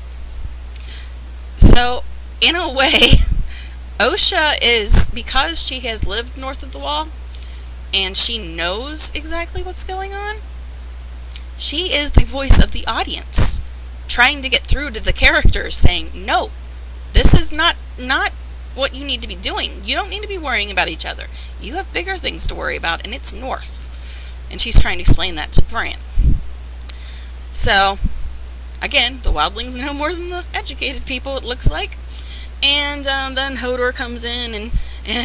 So, in a way, Osha is, because she has lived north of the wall, and she knows exactly what's going on, she is the voice of the audience, trying to get through to the characters, saying, no, this is not what you need to be doing. You don't need to be worrying about each other. You have bigger things to worry about, and it's north. And she's trying to explain that to Bran. So, again, the wildlings know more than the educated people, it looks like. And then Hodor comes in, and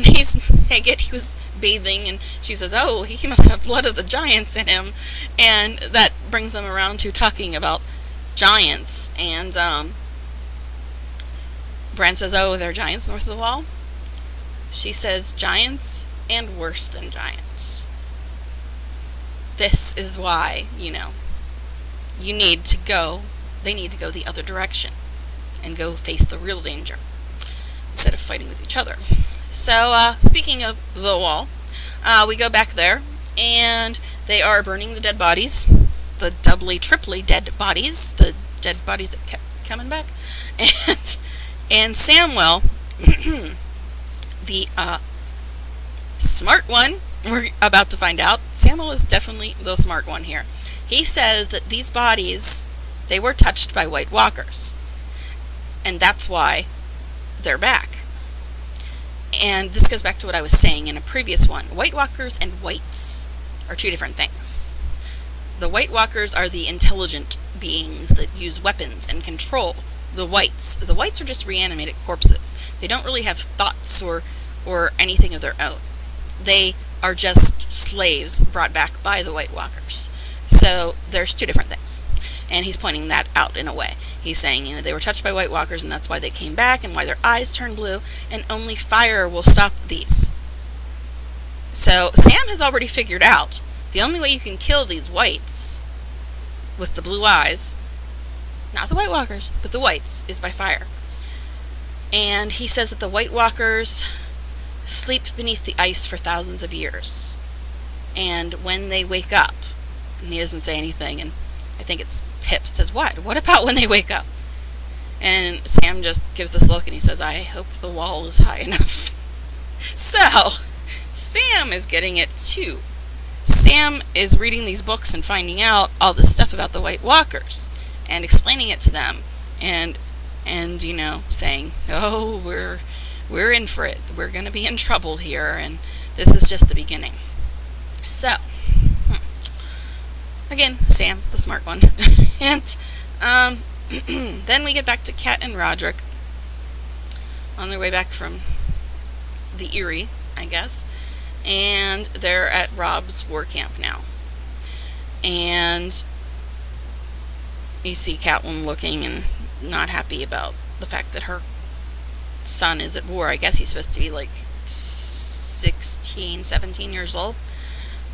he was bathing, and she says, oh, he must have blood of the giants in him. And that brings them around to talking about giants. And Bran says, oh, there are giants north of the wall? She says, giants and worse than giants. This is why, you need to go, they need to go the other direction and go face the real danger instead of fighting with each other. So, speaking of the wall, we go back there, and they are burning the dead bodies, the doubly, triply dead bodies, the dead bodies that kept coming back, and Samwell, the smart one, we're about to find out, Samwell is definitely the smart one here. He says that these bodies, they were touched by White Walkers, and that's why they're back. And this goes back to what I was saying in a previous one. White Walkers and whites are two different things. The White Walkers are the intelligent beings that use weapons and control the whites. The whites are just reanimated corpses. They don't really have thoughts or anything of their own. They are just slaves brought back by the White Walkers. So there's two different things. And he's pointing that out in a way. He's saying, they were touched by White Walkers, and that's why they came back, and why their eyes turned blue, and only fire will stop these. So Sam has already figured out the only way you can kill these whites with the blue eyes, not the White Walkers, but the whites, is by fire. And he says that the White Walkers sleep beneath the ice for thousands of years. And when they wake up, and he doesn't say anything, and I think it's Pip says, what? What about when they wake up? And Sam just gives this look, and he says, I hope the wall is high enough. So, Sam is getting it too. Sam is reading these books and finding out all this stuff about the White Walkers, and explaining it to them, and saying, oh, we're in for it. We're going to be in trouble here, and this is just the beginning. So, again, Sam, the smart one. And then we get back to Cat and Roderick on their way back from the Eyrie, I guess. And they're at Robb's war camp now. And you see Catelyn looking and not happy about the fact that her son is at war. I guess he's supposed to be like 16, 17 years old.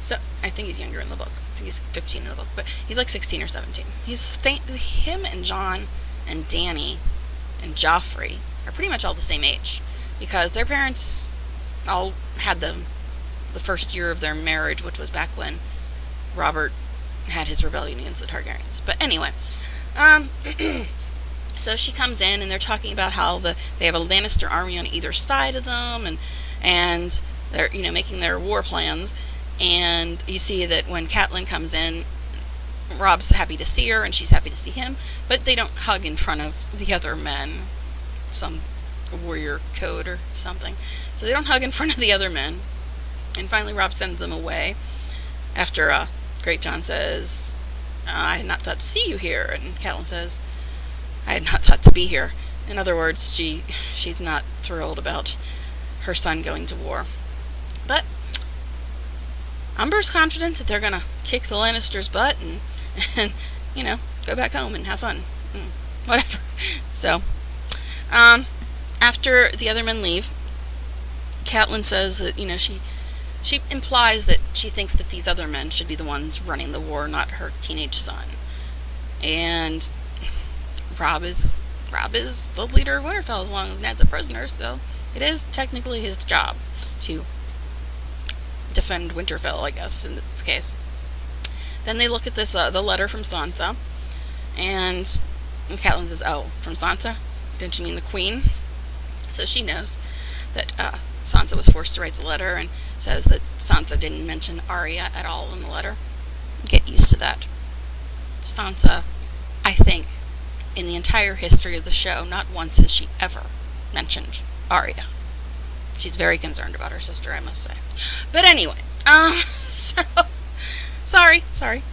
So, I think he's younger in the book. I think he's 15 in the book, but he's like 16 or 17. Him and Jon and Dany and Joffrey are pretty much all the same age, because their parents all had the first year of their marriage, which was back when Robert had his rebellion against the Targaryens. But anyway, so she comes in, and they're talking about how they have a Lannister army on either side of them, and they're making their war plans. And you see that when Catelyn comes in, Robb's happy to see her, and she's happy to see him, but they don't hug in front of the other men. Some warrior code or something. So they don't hug in front of the other men. And finally Robb sends them away after Great John says, I had not thought to see you here. And Catelyn says, I had not thought to be here. In other words, she's not thrilled about her son going to war. But Umber's confident that they're going to kick the Lannisters' butt and you know, go back home and have fun. Whatever. So, after the other men leave, Catelyn says that, you know, she implies that she thinks that these other men should be the ones running the war, not her teenage son. And Robb is the leader of Winterfell as long as Ned's a prisoner, so it is technically his job to defend Winterfell, I guess, in this case. Then they look at this, the letter from Sansa, and Catelyn says, oh, from Sansa? Didn't you mean the Queen? So she knows that Sansa was forced to write the letter, and says that Sansa didn't mention Arya at all in the letter. Get used to that. Sansa, I think, in the entire history of the show, not once has she ever mentioned Arya. She's very concerned about her sister, I must say. But anyway, so, sorry,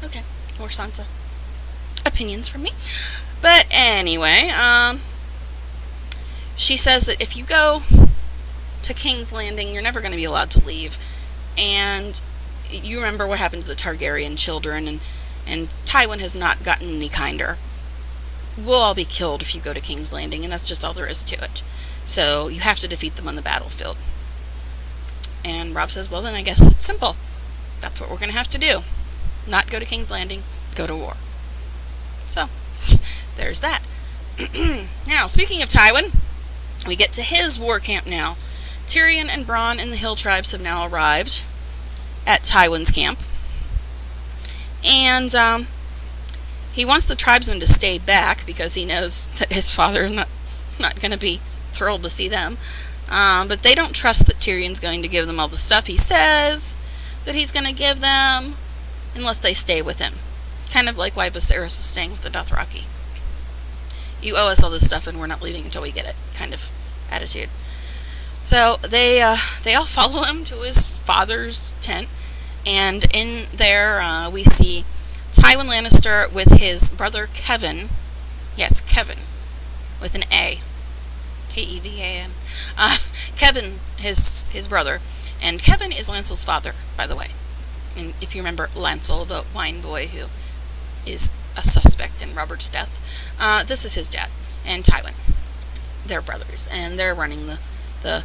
okay, more Sansa opinions from me. But anyway, she says that if you go to King's Landing, you're never going to be allowed to leave. And you remember what happened to the Targaryen children, and Tywin has not gotten any kinder. We'll all be killed if you go to King's Landing, and that's just all there is to it. So you have to defeat them on the battlefield. And Robb says, well, then I guess it's simple. That's what we're going to have to do. Not go to King's Landing, go to war. So, there's that. Now, speaking of Tywin, we get to his war camp now. Tyrion and Bronn and the Hill tribes have now arrived at Tywin's camp. And he wants the tribesmen to stay back because he knows that his father is not going to be thrilled to see them. But they don't trust that Tyrion's going to give them all the stuff he says that he's going to give them unless they stay with him. Kind of like why Viserys was staying with the Dothraki. You owe us all this stuff and we're not leaving until we get it, kind of attitude. So they all follow him to his father's tent, and in there we see Tywin Lannister with his brother Kevin. Yes, Kevin, with an A. K-E-V-A-N. Kevin, his brother. And Kevin is Lancel's father, by the way. And if you remember Lancel, the wine boy who is a suspect in Robert's death, this is his dad, and Tywin. They're brothers, and they're running the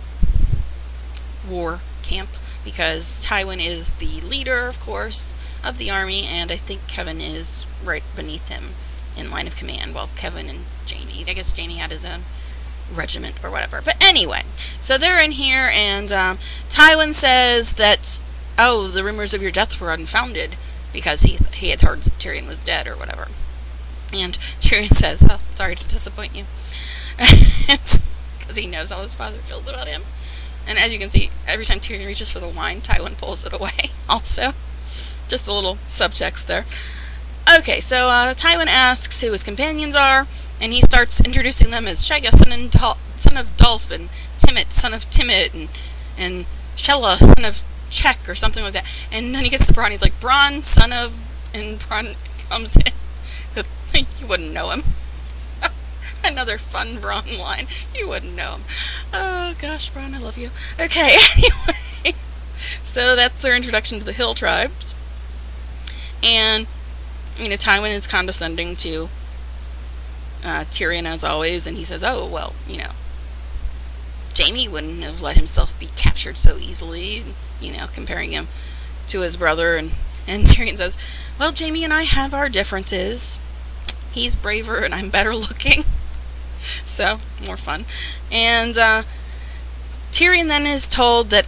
war camp, because Tywin is the leader, of course, of the army, and I think Kevin is right beneath him in line of command, while Kevin and Jaime, I guess Jaime had his own regiment or whatever. But anyway, so they're in here, and Tywin says that, oh, the rumors of your death were unfounded, because he had heard that Tyrion was dead or whatever. And Tyrion says, oh, sorry to disappoint you. Because he knows how his father feels about him. And as you can see, every time Tyrion reaches for the wine, Tywin pulls it away also. Just a little subtext there. Okay, so Tywin asks who his companions are, and he starts introducing them as Shagga, son of Dolph, and Timett, son of Timett, and Shella, son of Check, or something like that. And then he gets to Bronn, he's like, Bronn, son of, and Bronn comes in. You wouldn't know him. Another fun Bronn line. You wouldn't know him. Oh, gosh, Bronn, I love you. Okay, anyway. So that's their introduction to the Hill tribes. And, you know, Tywin is condescending to Tyrion as always, and he says, oh, well, you know, Jaime wouldn't have let himself be captured so easily, you know, comparing him to his brother. And Tyrion says, well, Jaime and I have our differences. He's braver and I'm better looking. So, more fun. And Tyrion then is told that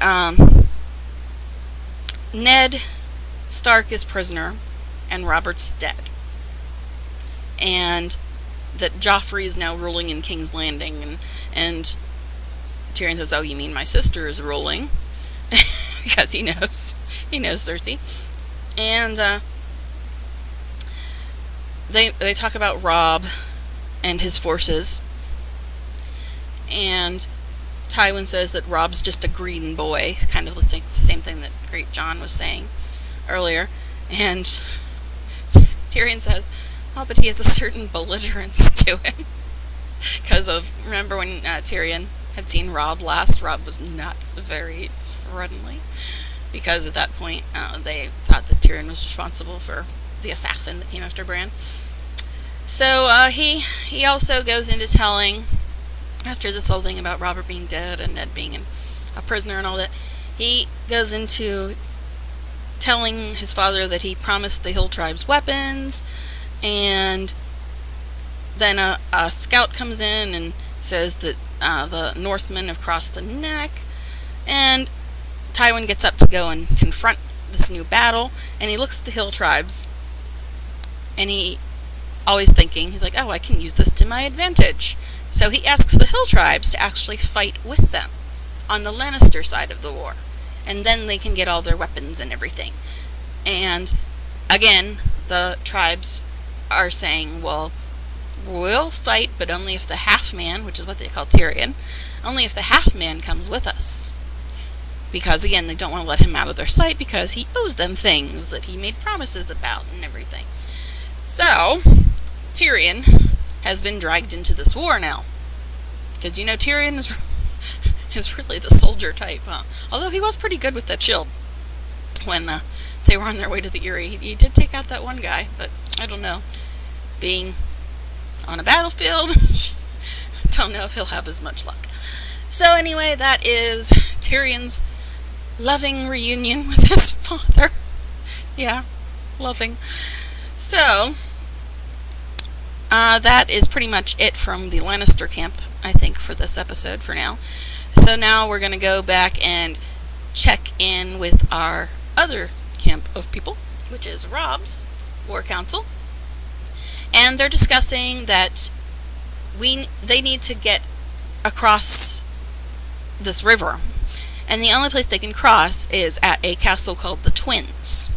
Ned Stark is prisoner and Robert's dead. And that Joffrey is now ruling in King's Landing. And Tyrion says, oh, you mean my sister is ruling? Because he knows Cersei. And they talk about Robb and his forces. And Tywin says that Rob's just a green boy, kind of the same thing that Great John was saying earlier. And Tyrion says, oh, but he has a certain belligerence to him. Because remember when Tyrion had seen Robb last, Robb was not very friendly. Because at that point, they thought that Tyrion was responsible for the assassin that came after Bran. So he also goes into telling, after this whole thing about Robert being dead and Ned being a prisoner and all that, he goes into telling his father that he promised the Hill tribes weapons, and then a scout comes in and says that the Northmen have crossed the neck, and Tywin gets up to go and confront this new battle, and he looks at the Hill tribes, and he always thinking, he's like, oh, I can use this to my advantage. So he asks the Hill tribes to actually fight with them on the Lannister side of the war, and then they can get all their weapons and everything. And again, the tribes are saying, well, we'll fight, but only if the half-man, which is what they call Tyrion, only if the half-man comes with us. Because, again, they don't want to let him out of their sight because he owes them things that he made promises about and everything. So, Tyrion has been dragged into this war now. Because, you know, Tyrion is really the soldier type, huh? Although he was pretty good with that shield when they were on their way to the Eyrie. He did take out that one guy, but I don't know. Being on a battlefield, don't know if he'll have as much luck. So anyway, that is Tyrion's loving reunion with his father. Yeah, loving. So, that is pretty much it from the Lannister camp, I think, for this episode for now. So now we're going to go back and check in with our other camp of people, which is Robb's War Council. And they're discussing that they need to get across this river. And the only place they can cross is at a castle called the Twins.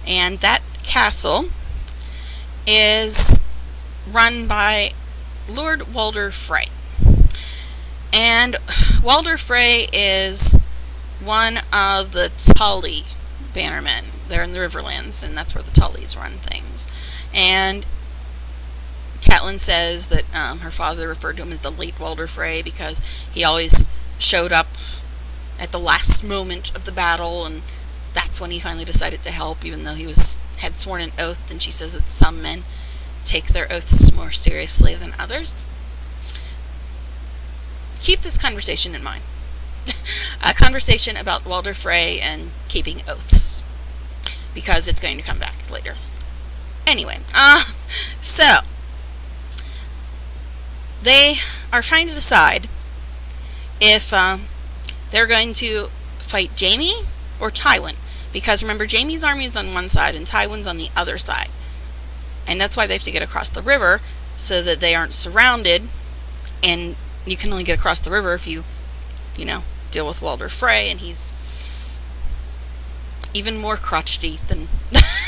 And that castle is run by Lord Walder Frey. And Walder Frey is one of the Tully bannermen. They're in the Riverlands, and that's where the Tullys run things. And Catelyn says that her father referred to him as the late Walder Frey because he always showed up at the last moment of the battle, and that's when he finally decided to help, even though he had sworn an oath. And she says that some men take their oaths more seriously than others. Keep this conversation in mind. A conversation about Walder Frey and keeping oaths, because it's going to come back later. Anyway, so they are trying to decide if they're going to fight Jaime or Tywin, because remember, Jaime's army is on one side and Tywin's on the other side, and that's why they have to get across the river so that they aren't surrounded. And you can only get across the river if you know, deal with Walder Frey, and he's even more crotchety than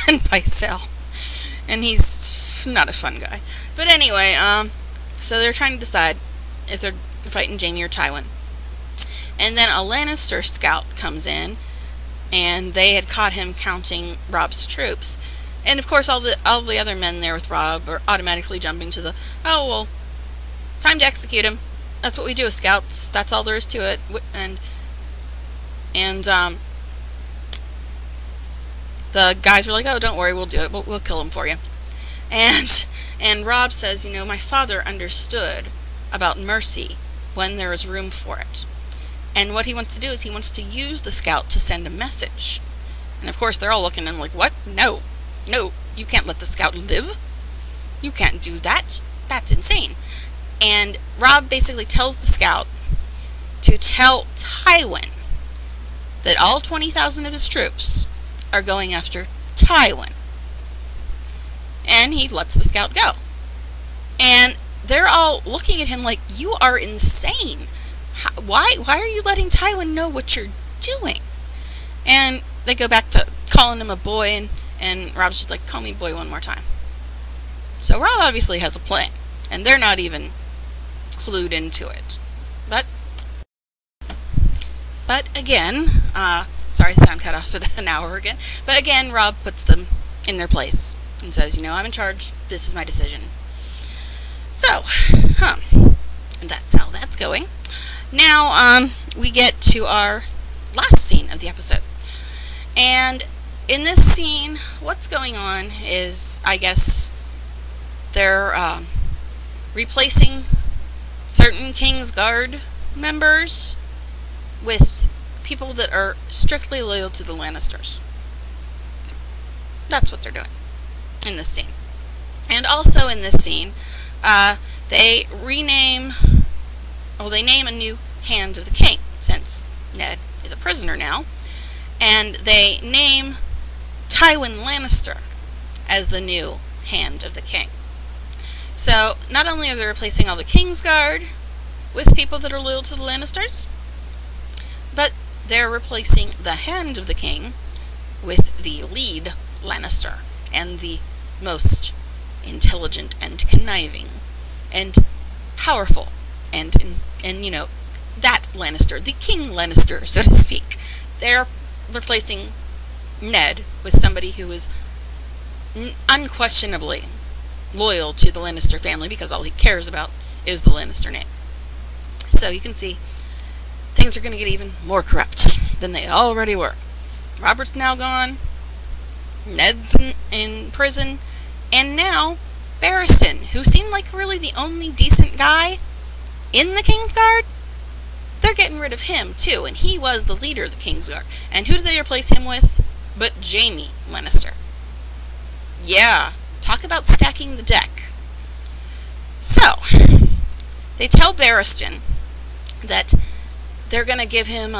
Pycelle, and he's not a fun guy. But anyway, so they're trying to decide if they're fighting Jaime or Tywin. And then a Lannister scout comes in, and they had caught him counting Robb's troops. And of course, all the other men there with Robb are automatically jumping to the, oh well, time to execute him. That's what we do as scouts. That's all there is to it. And the guys are like, oh, don't worry, we'll do it. We'll kill him for you. And Robb says, you know, my father understood about mercy when there is room for it. And what he wants to do is he wants to use the scout to send a message. And of course, they're all looking at him like, what? No, you can't let the scout live. You can't do that. That's insane. And Robb basically tells the scout to tell Tywin that all 20,000 of his troops are going after Tywin. And he lets the scout go. And they're all looking at him like, you are insane. Why are you letting Tywin know what you're doing? And they go back to calling him a boy, and Robb's just like, call me boy one more time. So Robb obviously has a plan, and they're not even clued into it. But But again, sorry, sound cut off at an hour again. But again, Robb puts them in their place and says, you know, I'm in charge. This is my decision. So, that's how that's going. Now, we get to our last scene of the episode. And in this scene, what's going on is, I guess, they're replacing certain Kingsguard members with people that are strictly loyal to the Lannisters. That's what they're doing in this scene. And also in this scene, they name a new Hand of the King, since Ned is a prisoner now, and they name Tywin Lannister as the new Hand of the King. So, not only are they replacing all the Kingsguard with people that are loyal to the Lannisters, but they're replacing the Hand of the King with the lead Lannister, and the most intelligent and conniving and powerful and you know, that Lannister, the King Lannister, so to speak. They're replacing Ned with somebody who is unquestionably loyal to the Lannister family, because all he cares about is the Lannister name. So you can see things are going to get even more corrupt than they already were. Robert's now gone, Ned's in prison, and now Barristan, who seemed like really the only decent guy in the Kingsguard, they're getting rid of him too, and he was the leader of the Kingsguard. And who did they replace him with? But Jaime Lannister. Yeah, talk about stacking the deck. So, they tell Barristan that they're going to give him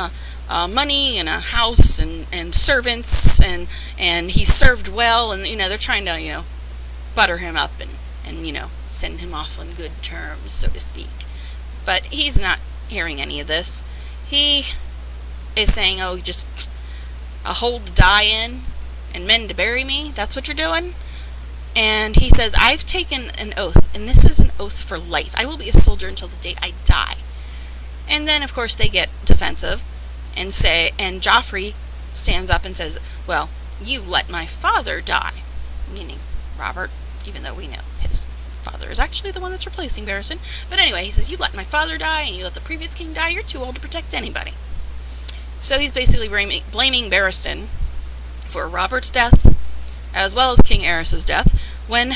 money and a house and servants, and he served well, and, you know, they're trying to, you know, butter him up and, you know, send him off on good terms, so to speak. But he's not hearing any of this. He is saying, oh, just a hole to die in and men to bury me, that's what you're doing? And he says, I've taken an oath, and this is an oath for life. I will be a soldier until the day I die. And then, of course, they get defensive and say, and Joffrey stands up and says, well, you let my father die, meaning Robert, even though we know his father is actually the one that's replacing Barristan. But anyway, he says, you let my father die, and you let the previous king die, you're too old to protect anybody. So he's basically blaming Barristan for Robert's death, as well as King Aerys's death, when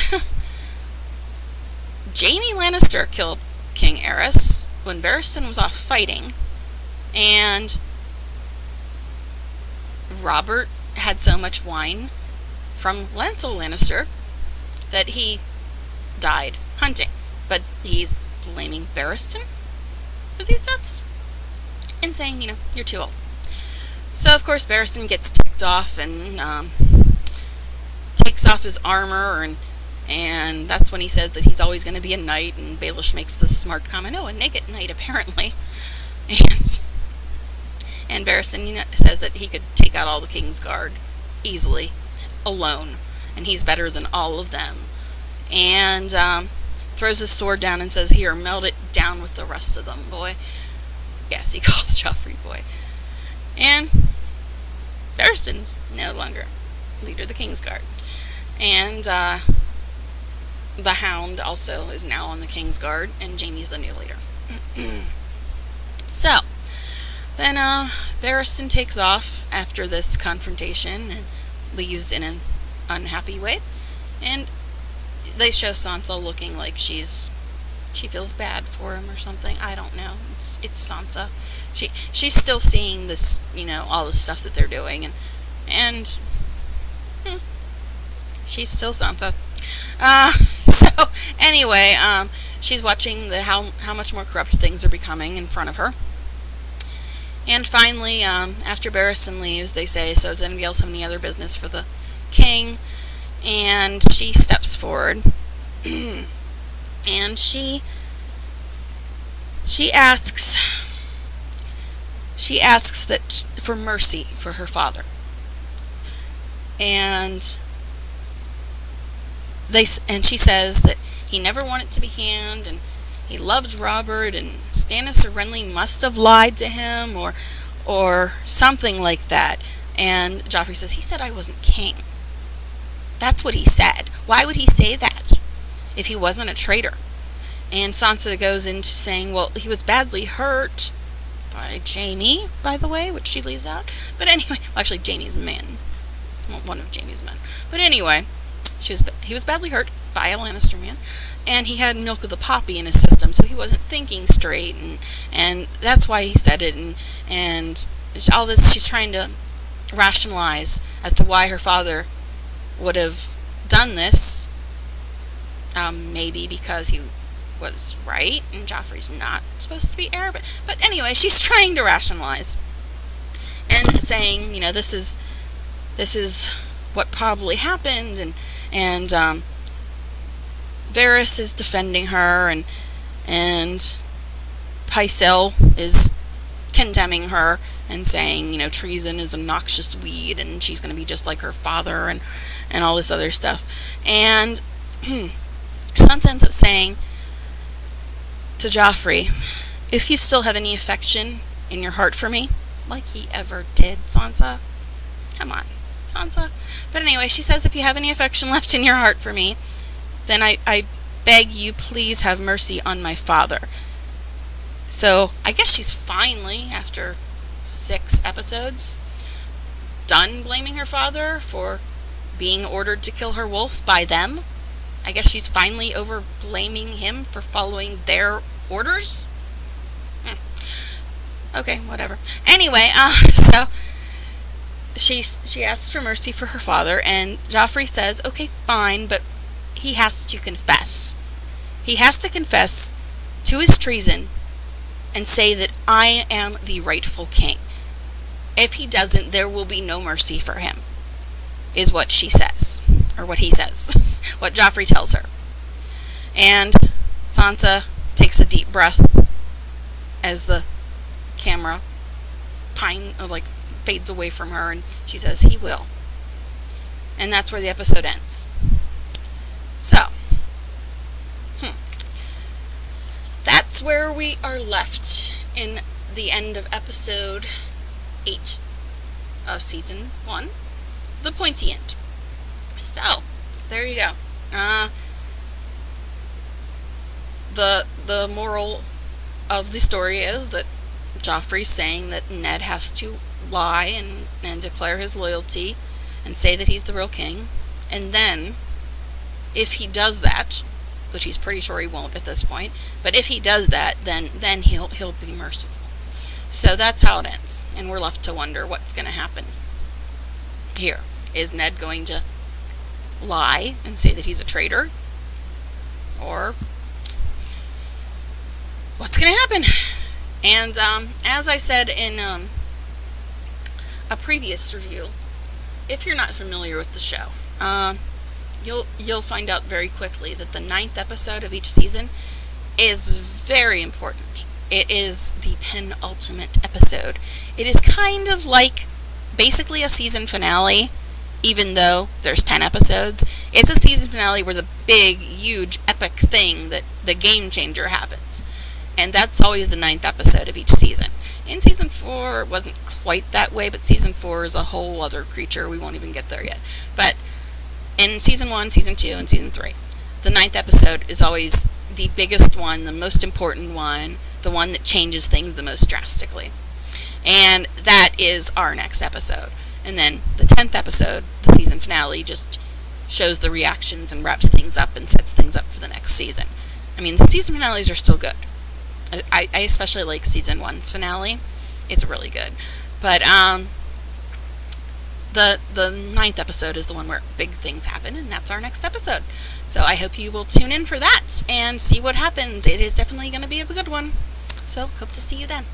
Jaime Lannister killed King Aerys when Barristan was off fighting, and Robert had so much wine from Lancel Lannister that he died hunting. But he's blaming Barristan for these deaths and saying, you know, you're too old. So, of course, Barristan gets ticked off and takes off his armor, and that's when he says that he's always going to be a knight, and Baelish makes the smart comment, oh, a naked knight, apparently. And Barristan, you know, says that he could take out all the Kingsguard easily, alone, and he's better than all of them. And throws his sword down and says, here, melt it down with the rest of them, boy. Yes, he calls Joffrey boy. And Barristan's no longer leader of the Kingsguard. And the Hound also is now on the Kingsguard, and Jaime's the new leader. So, then Barristan takes off after this confrontation and leaves in an unhappy way. And they show Sansa looking like she feels bad for him or something. I don't know. It's Sansa. She's still seeing this, you know, all the stuff that they're doing, and she's still Sansa. So anyway, she's watching how much more corrupt things are becoming in front of her. And finally, after Barristan leaves, they say, so does anybody else have any other business for the king? And she steps forward, and she asks that for mercy for her father. And she says that he never wanted to be and he loved Robert, and Stannis or Renly must have lied to him, or or something like that. And Joffrey says, he said I wasn't king. That's what he said. Why would he say that if he wasn't a traitor? And Sansa goes into saying, well, he was badly hurt by Jaime, by the way, which she leaves out. But anyway, well, actually, Jaime's men. Well, one of Jaime's men. But anyway, he was badly hurt by a Lannister man, and he had milk of the poppy in his system, so he wasn't thinking straight, and that's why he said it, and all this she's trying to rationalize as to why her father would have done this. Maybe because he was right, and Joffrey's not supposed to be heir, but anyway, she's trying to rationalize, and saying, you know, this is what probably happened, and Varys is defending her, and Pycelle is condemning her and saying, you know, treason is a noxious weed, and she's going to be just like her father, and all this other stuff. And Sansa ends up saying to Joffrey, if you still have any affection in your heart for me, like he ever did, Sansa. Come on, Sansa. But anyway, she says, if you have any affection left in your heart for me, then I beg you, please have mercy on my father. So I guess she's finally, after 6 episodes, done blaming her father for being ordered to kill her wolf by them. I guess she's finally over blaming him for following their orders. Okay, whatever. Anyway, so she asks for mercy for her father, and Joffrey says, okay, fine, but he has to confess. He has to confess to his treason and say that I am the rightful king. If he doesn't, there will be no mercy for him, is what she says, or what he says, what Joffrey tells her. And Sansa takes a deep breath as the camera fades away from her, and she says, he will. And that's where the episode ends. So, that's where we are left in the end of episode 8 of season 1, the pointy end. So, there you go. The moral of the story is that Joffrey's saying that Ned has to lie and declare his loyalty and say that he's the real king, and then if he does that, which he's pretty sure he won't at this point, but if he does that, then he'll be merciful. So that's how it ends, and we're left to wonder what's going to happen here. Is Ned going to lie and say that he's a traitor, or what's going to happen? And as I said in a previous review, if you're not familiar with the show, you'll find out very quickly that the 9th episode of each season is very important. It is the penultimate episode. It is kind of like basically a season finale, even though there's 10 episodes. It's a season finale where the big, huge, epic thing, that the game changer, happens. And that's always the 9th episode of each season. In season 4, it wasn't quite that way, but season 4 is a whole other creature. We won't even get there yet. But in season 1, season 2, and season 3, the 9th episode is always the biggest one, the most important one, the one that changes things the most drastically. And that is our next episode. And then the 10th episode, the season finale, just shows the reactions and wraps things up and sets things up for the next season. I mean, the season finales are still good. I especially like season 1's finale. It's really good. But the 9th episode is the one where big things happen, and that's our next episode. So I hope you will tune in for that and see what happens. It is definitely going to be a good one. So hope to see you then.